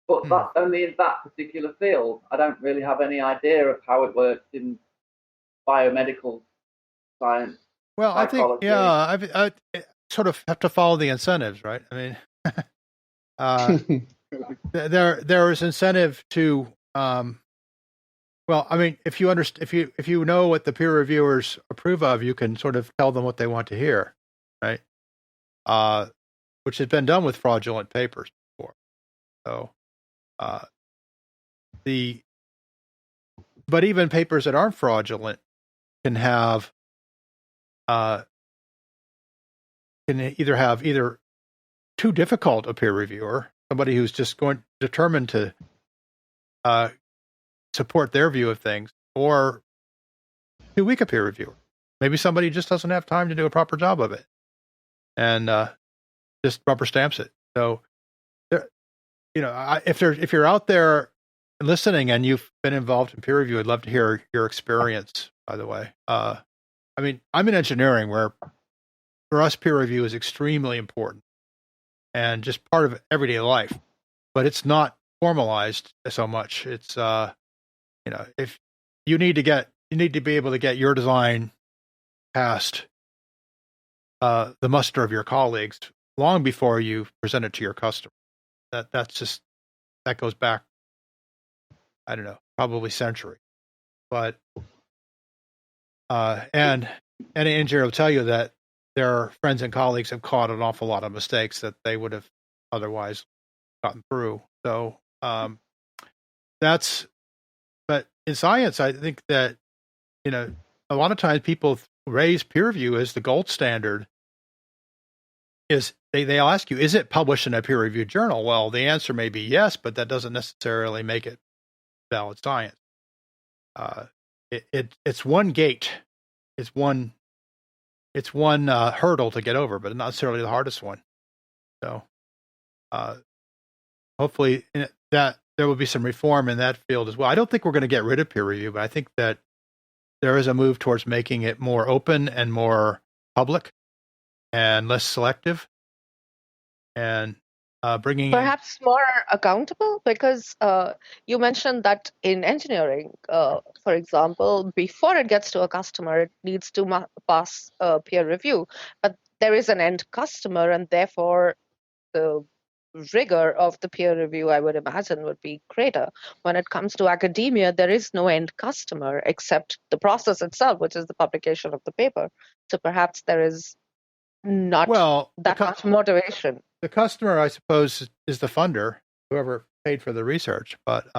But that's only in that particular field. I don't really have any idea of how it works in biomedical science. Well, psychology. I sort of have to follow the incentives, right? I mean, there is incentive to, if you know what the peer reviewers approve of, you can sort of tell them what they want to hear, right? Which has been done with fraudulent papers before. So, but even papers that aren't fraudulent can have either too difficult a peer reviewer, somebody who's just determined to support their view of things, or too weak a peer reviewer. Maybe somebody just doesn't have time to do a proper job of it, and just rubber stamps it. So, if you're out there listening and you've been involved in peer review, I'd love to hear your experience. By the way, I'm in engineering, where for us peer review is extremely important and just part of everyday life, but it's not formalized so much. It's if you need to be able to get your design past the muster of your colleagues long before you present it to your customer. That goes back, I don't know, probably century. But and any engineer will tell you that their friends and colleagues have caught an awful lot of mistakes that they would have otherwise gotten through. So but in science, I think that, a lot of times people raise peer review as the gold standard. They'll ask you, is it published in a peer-reviewed journal? Well, the answer may be yes, but that doesn't necessarily make it valid science. It's one gate. It's one hurdle to get over, but not necessarily the hardest one. So hopefully that there will be some reform in that field as well. I don't think we're going to get rid of peer review, but I think that there is a move towards making it more open and more public and less selective, and bringing perhaps more accountable, because you mentioned that in engineering, for example, before it gets to a customer, it needs to pass peer review, but there is an end customer, and therefore the rigor of the peer review, I would imagine, would be greater. When it comes to academia, there is no end customer except the process itself, which is the publication of the paper. So perhaps there is not that much motivation. The customer, I suppose, is the funder, whoever paid for the research. But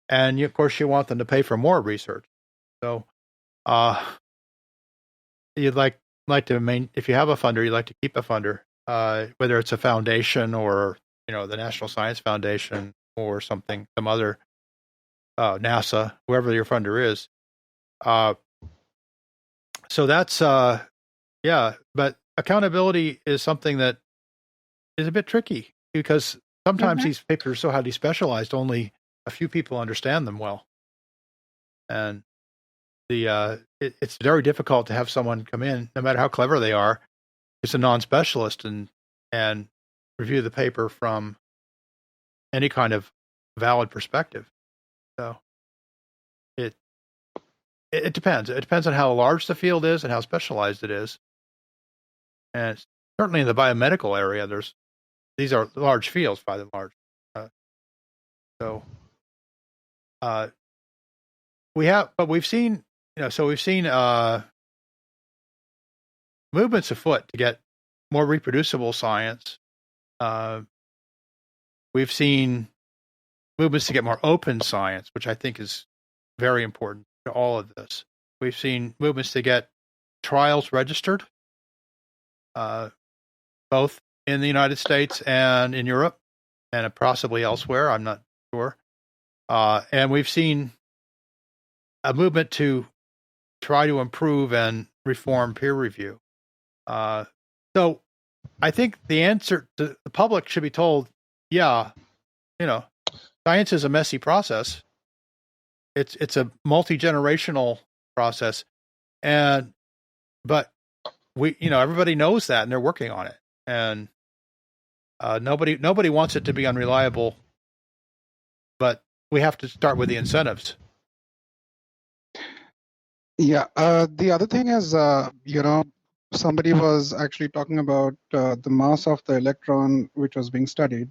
and of course, you want them to pay for more research. So you'd like to if you have a funder, you'd like to keep a funder, whether it's a foundation or the National Science Foundation or some other NASA, whoever your funder is. So that's but accountability is something that is a bit tricky, because sometimes these papers are so highly specialized, only a few people understand them well. And it's very difficult to have someone come in, no matter how clever they are, who's a non-specialist and review the paper from any kind of valid perspective. So it depends. It depends on how large the field is and how specialized it is. And certainly in the biomedical area, these are large fields by and large. So we've seen movements afoot to get more reproducible science. We've seen movements to get more open science, which I think is very important to all of this. We've seen movements to get trials registered, both in the United States and in Europe, and possibly elsewhere. I'm not sure. And we've seen a movement to try to improve and reform peer review. So I think the answer to the public should be told, yeah, science is a messy process. It's a multi-generational process, but everybody knows that, and they're working on it. And nobody wants it to be unreliable, but we have to start with the incentives. Yeah. The other thing is, somebody was actually talking about the mass of the electron which was being studied.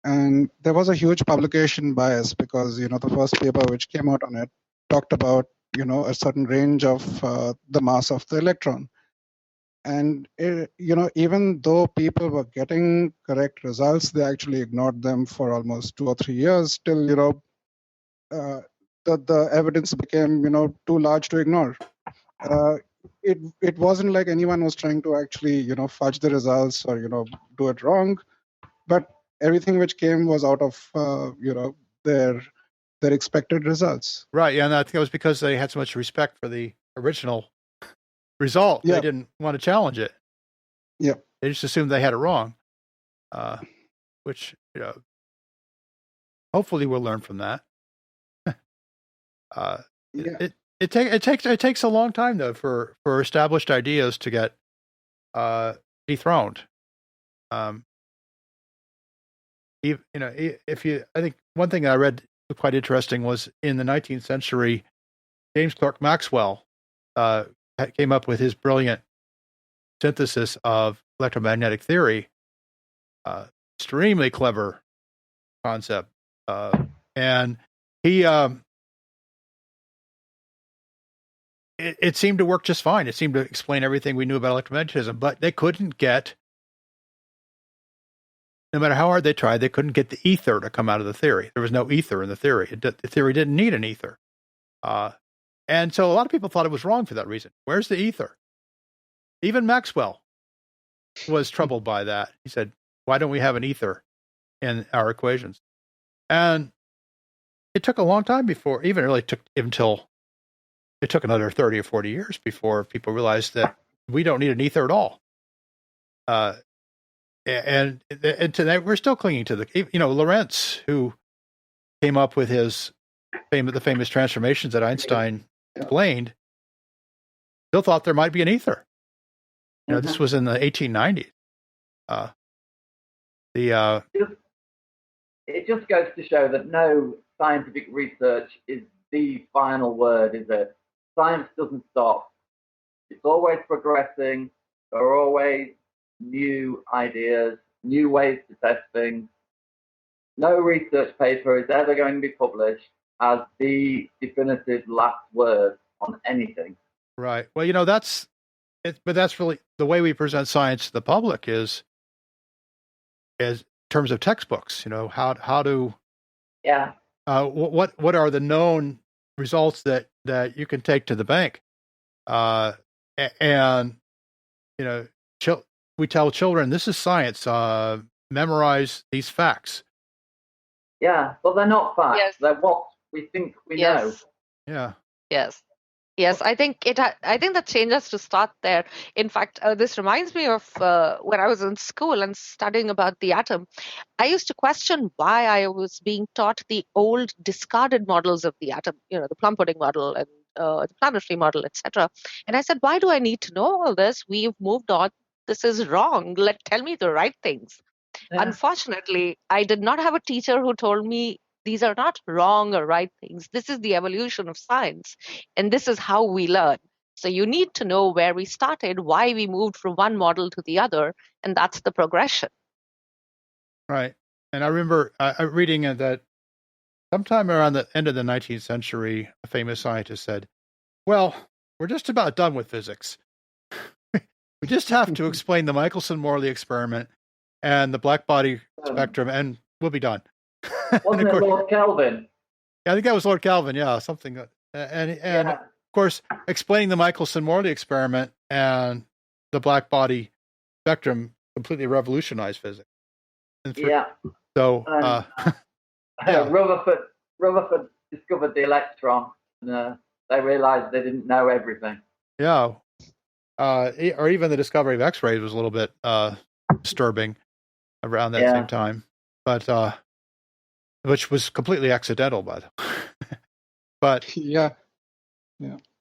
And there was a huge publication bias because, the first paper which came out on it talked about, a certain range of the mass of the electron. And, even though people were getting correct results, they actually ignored them for almost 2 or 3 years till, the evidence became, too large to ignore. It wasn't like anyone was trying to actually, fudge the results or, do it wrong. But everything which came was out of, their expected results. Right. Yeah. And I think it was because they had so much respect for the original result. Yeah. They didn't want to challenge it. Yeah. They just assumed they had it wrong, which, hopefully we'll learn from that. Yeah. It takes a long time though for established ideas to get dethroned. I think one thing I read quite interesting was in the 19th century, James Clerk Maxwell came up with his brilliant synthesis of electromagnetic theory. Extremely clever concept, and he it seemed to work just fine. It seemed to explain everything we knew about electromagnetism, but they couldn't get, no matter how hard they tried, they couldn't get the ether to come out of the theory. There was no ether in the theory. The theory didn't need an ether. And so a lot of people thought it was wrong for that reason. Where's the ether? Even Maxwell was troubled by that. He said, why don't we have an ether in our equations? And it took a long time before, it took another 30 or 40 years before people realized that we don't need an ether at all. And today we're still clinging to Lorentz, who came up with the famous transformations that Einstein explained, still thought there might be an ether. This was in the 1890s. It just goes to show that no scientific research is the final word, is it? Science doesn't stop. It's always progressing. There are always new ideas, new ways to test things. No research paper is ever going to be published as the definitive last word on anything. Right. Well, that's really the way we present science to the public is in terms of textbooks. How to what are the known results that you can take to the bank, and we tell children this is science. Memorize these facts. Yeah, but they're not facts. Yes. They're what we think we know. Yeah. Yes. I think the change has to start there. In fact, this reminds me of when I was in school and studying about the atom. I used to question why I was being taught the old discarded models of the atom, the plum pudding model and the planetary model, etc. And I said, why do I need to know all this? We've moved on. This is wrong. Tell me the right things. Yeah. Unfortunately, I did not have a teacher who told me these are not wrong or right things. This is the evolution of science, and this is how we learn. So you need to know where we started, why we moved from one model to the other, and that's the progression. Right. And I remember reading that sometime around the end of the 19th century, a famous scientist said, well, we're just about done with physics. We just have to explain the Michelson-Morley experiment and the black body spectrum, and we'll be done. Wasn't it Lord Kelvin? Yeah, I think that was Lord Kelvin. Yeah, something. And of course, explaining the Michelson-Morley experiment and the black body spectrum completely revolutionized physics. So, Rutherford discovered the electron, and they realized they didn't know everything. Yeah. Or even the discovery of X-rays was a little bit disturbing around that same time, but which was completely accidental, but yeah.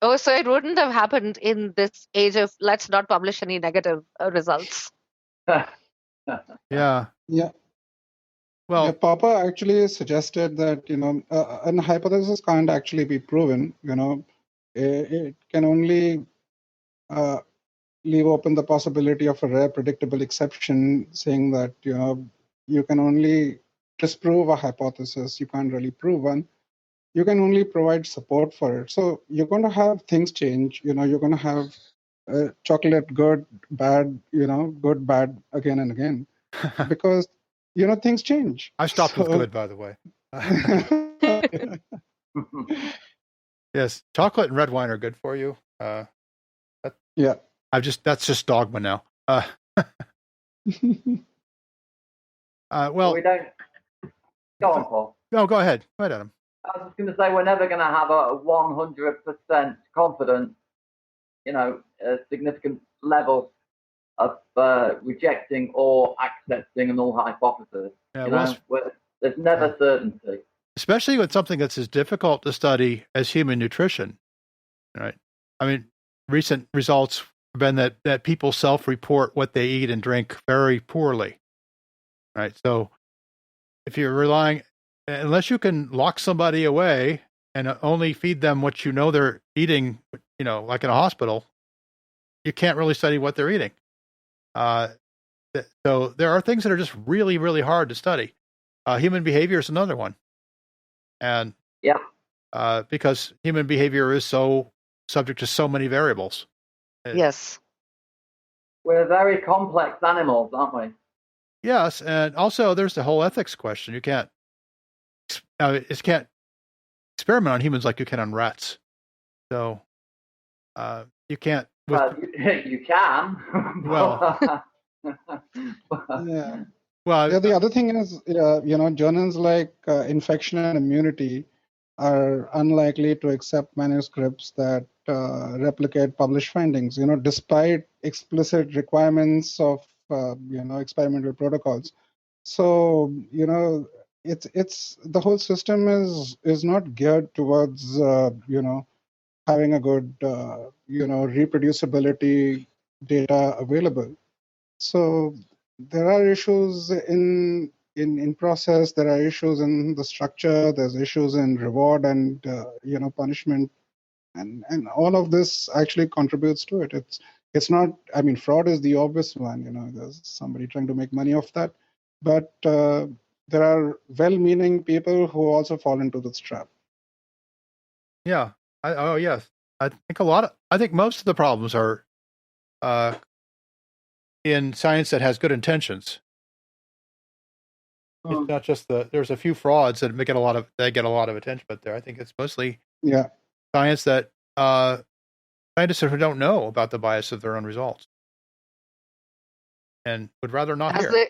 Oh, so it wouldn't have happened in this age of let's not publish any negative results. Yeah. Well, Popper actually suggested that a hypothesis can't actually be proven. It can only leave open the possibility of a rare predictable exception, saying that you can only disprove a hypothesis. You can't really prove one. You can only provide support for it. So you're going to have things change. You're going to have chocolate good, bad, good, bad again and again, because things change. I stopped with good, by the way. Yes, chocolate and red wine are good for you. Yeah. That's just dogma now. Well, we don't. Go on, Paul. No, go ahead. Go ahead, Adam. I was just going to say we're never going to have a 100% confidence, a significant level of rejecting or accepting a null hypothesis. Yeah, there's never certainty. Especially with something that's as difficult to study as human nutrition, right? I mean, recent results have been that people self-report what they eat and drink very poorly, right? So if you're relying, unless you can lock somebody away and only feed them what they're eating, like in a hospital, you can't really study what they're eating. So there are things that are just really, really hard to study. Human behavior is another one. And because human behavior is so subject to so many variables. Yes. We're very complex animals, aren't we? Yes, and also there's the whole ethics question. You can't experiment on humans like you can on rats. So you can't. You can. Well. Yeah. Well, the other thing is, journals like Infection and Immunity are unlikely to accept manuscripts that replicate published findings, despite explicit requirements of, experimental protocols. So, it's the whole system is not geared towards, having a good, reproducibility data available. So there are issues in process. There are issues in the structure. There's issues in reward and punishment, and all of this actually contributes to it. It's not. I mean, fraud is the obvious one. There's somebody trying to make money off that, but there are well-meaning people who also fall into this trap. Yeah. Yes. I think most of the problems are in science that has good intentions. It's not just there's a few frauds that get a lot of attention, but I think it's mostly science that scientists who don't know about the bias of their own results and would rather not hear.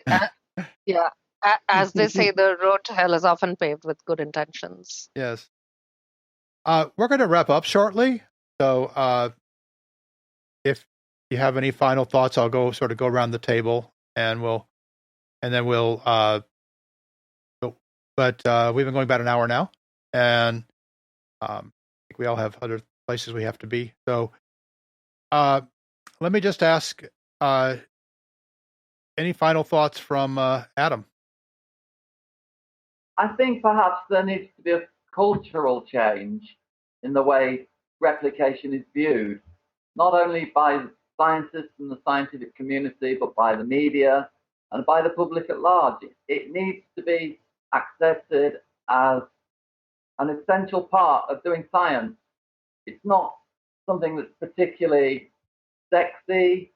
As they say, the road to hell is often paved with good intentions. Yes. We're going to wrap up shortly. So if you have any final thoughts, I'll go around the table and we'll but we've been going about an hour now, and I think we all have other places we have to be. So let me just ask, any final thoughts from Adam? I think perhaps there needs to be a cultural change in the way replication is viewed, not only by scientists and the scientific community, but by the media and by the public at large. It needs to be accepted as an essential part of doing science. It's not something that's particularly sexy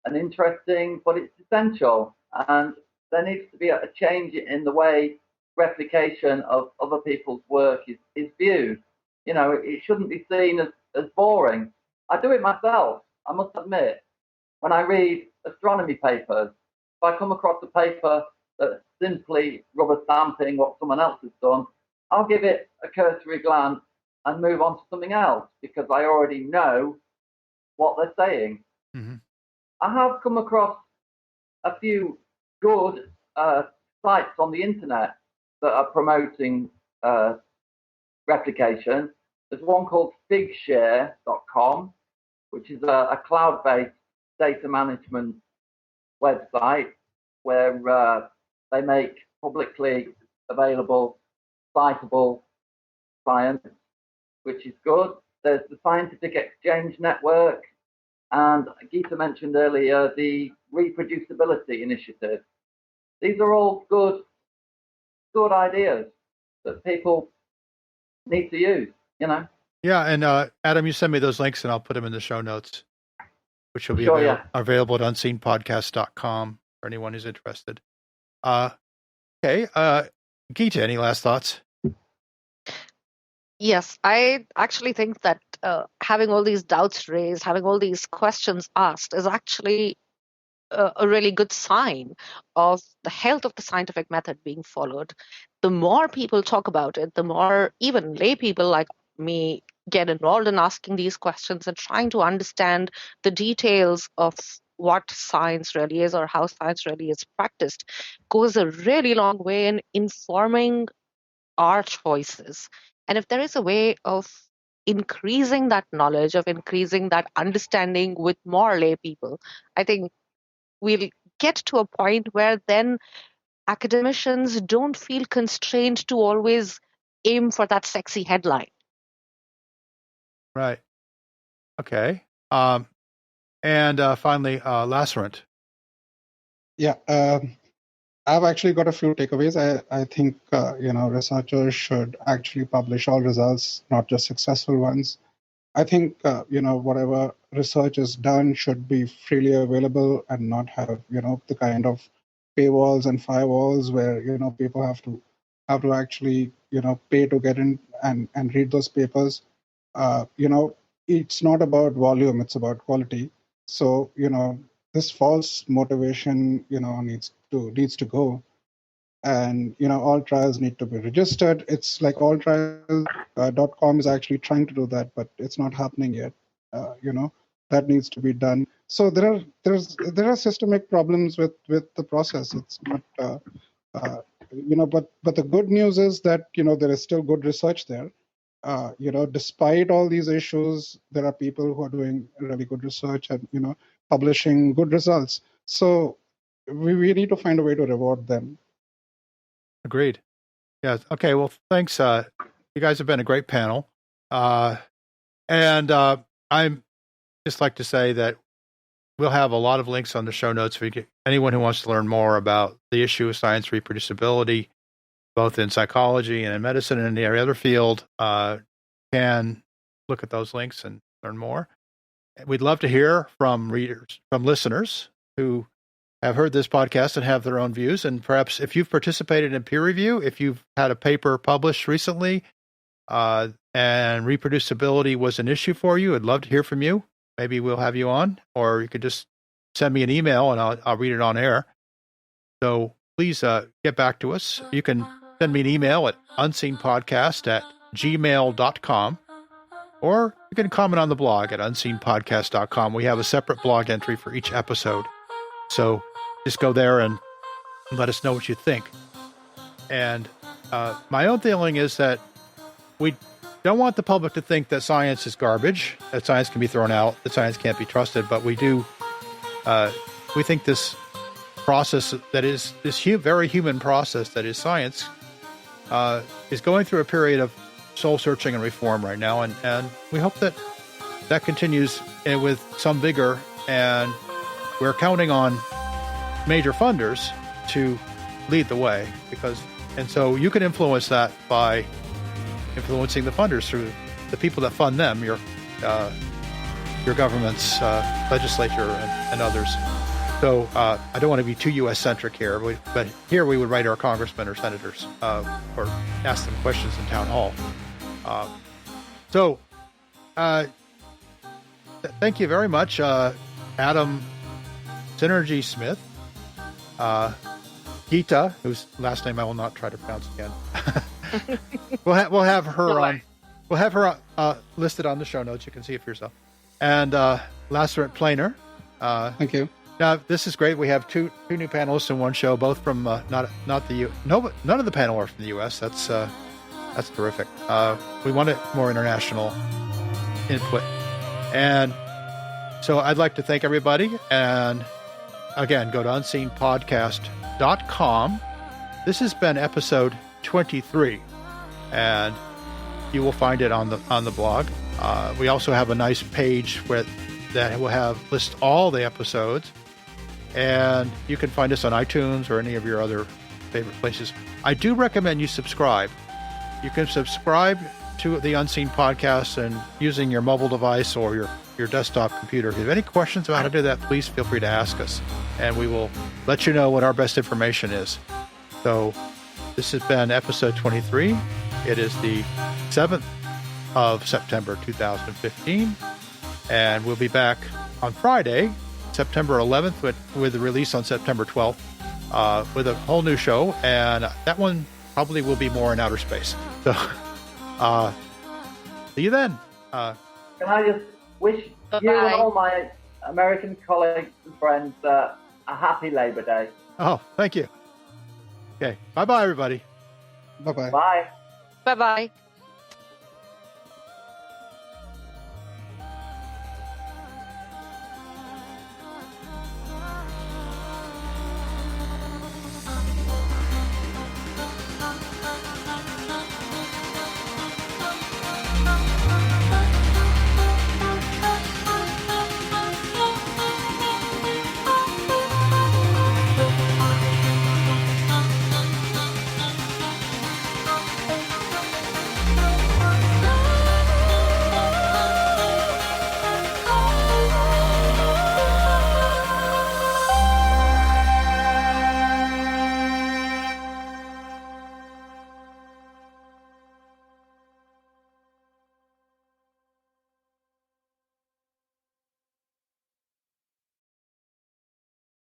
and interesting, but it's essential. And there needs to be a change in the way replication of other people's work is viewed. You know, it shouldn't be seen as boring. I do it myself, I must admit. When I read astronomy papers, if I come across a paper that's simply rubber stamping what someone else has done, I'll give it a cursory glance and move on to something else because I already know what they're saying. Mm-hmm. I have come across a few good sites on the internet that are promoting replication. There's one called figshare.com, which is a cloud-based data management website where they make publicly available, citable science, which is good. There's the Scientific Exchange Network, and Gita mentioned earlier the Reproducibility Initiative. These are all good ideas that people need to use, you know. Yeah, and Adam, you send me those links and I'll put them in the show notes, which will be available at unseenpodcast.com for anyone who's interested. Okay, Gita, any last thoughts? Yes, I actually think that having all these doubts raised, having all these questions asked is actually a really good sign of the health of the scientific method being followed. The more people talk about it, the more even lay people like me get involved in asking these questions and trying to understand the details of what science really is or how science really is practiced goes a really long way in informing our choices. And if there is a way of increasing that knowledge, of increasing that understanding with more lay people, I think we'll get to a point where then academicians don't feel constrained to always aim for that sexy headline. Right. Okay. And finally, Lacerant. Yeah. I've actually got a few takeaways. I think, researchers should actually publish all results, not just successful ones. I think, whatever research is done should be freely available and not have, the kind of paywalls and firewalls where, people have to actually, pay to get in and read those papers. It's not about volume, it's about quality. So, this false motivation, needs to go. And, all trials need to be registered. It's like alltrials.com is actually trying to do that, but it's not happening yet. That needs to be done. So there are systemic problems with the process. It's not, but the good news is that, there is still good research there. Despite all these issues, there are people who are doing really good research and, publishing good results. So we need to find a way to reward them. Agreed. Yeah. Okay. Well, thanks. You guys have been a great panel. And I'm just like to say that we'll have a lot of links on the show notes for anyone who wants to learn more about the issue of science reproducibility, both in psychology and in medicine and in every other field, can look at those links and learn more. We'd love to hear from listeners who have heard this podcast and have their own views. And perhaps if you've participated in peer review, if you've had a paper published recently and reproducibility was an issue for you, I'd love to hear from you. Maybe we'll have you on, or you could just send me an email and I'll read it on air. So please get back to us. You can send me an email at unseenpodcast@gmail.com, or you can comment on the blog at unseenpodcast.com. We have a separate blog entry for each episode. So just go there and let us know what you think. And my own feeling is that we don't want the public to think that science is garbage, that science can be thrown out, that science can't be trusted. But we think this process that is this very human process that is science is going through a period of soul searching and reform right now. And we hope that continues with some vigor. And we're counting on major funders to lead the way, and so you can influence that by influencing the funders through the people that fund them, your government's legislature and others. So I don't want to be too U.S.-centric here, but here we would write our congressmen or senators or ask them questions in town hall. Thank you very much, Adam Synergy Smith, Gita, whose last name I will not try to pronounce again. We'll have her on. We'll have her listed on the show notes. You can see it for yourself. And Lacerant Plainer. Thank you. Now this is great. We have two new panelists in one show, both from none of the panel are from the U.S. That's terrific. We wanted more international input, and so I'd like to thank everybody. And again, go to unseenpodcast.com. This has been episode 23, and you will find it on the blog. We also have a nice page that will list all the episodes, and you can find us on iTunes or any of your other favorite places. I do recommend you subscribe. You can subscribe to the Unseen Podcast and using your mobile device or your desktop computer. If you have any questions about how to do that, please feel free to ask us, and we will let you know what our best information is. So this has been episode 23. It is the 7th of September 2015, and we'll be back on Friday, September 11th, with the release on September 12th, with a whole new show, and that one probably will be more in outer space. So see you then. Can I just wish Bye-bye. you and all my American colleagues and friends a happy Labor Day. Oh, thank you. Okay, bye-bye, everybody. Bye-bye. Bye. Bye-bye.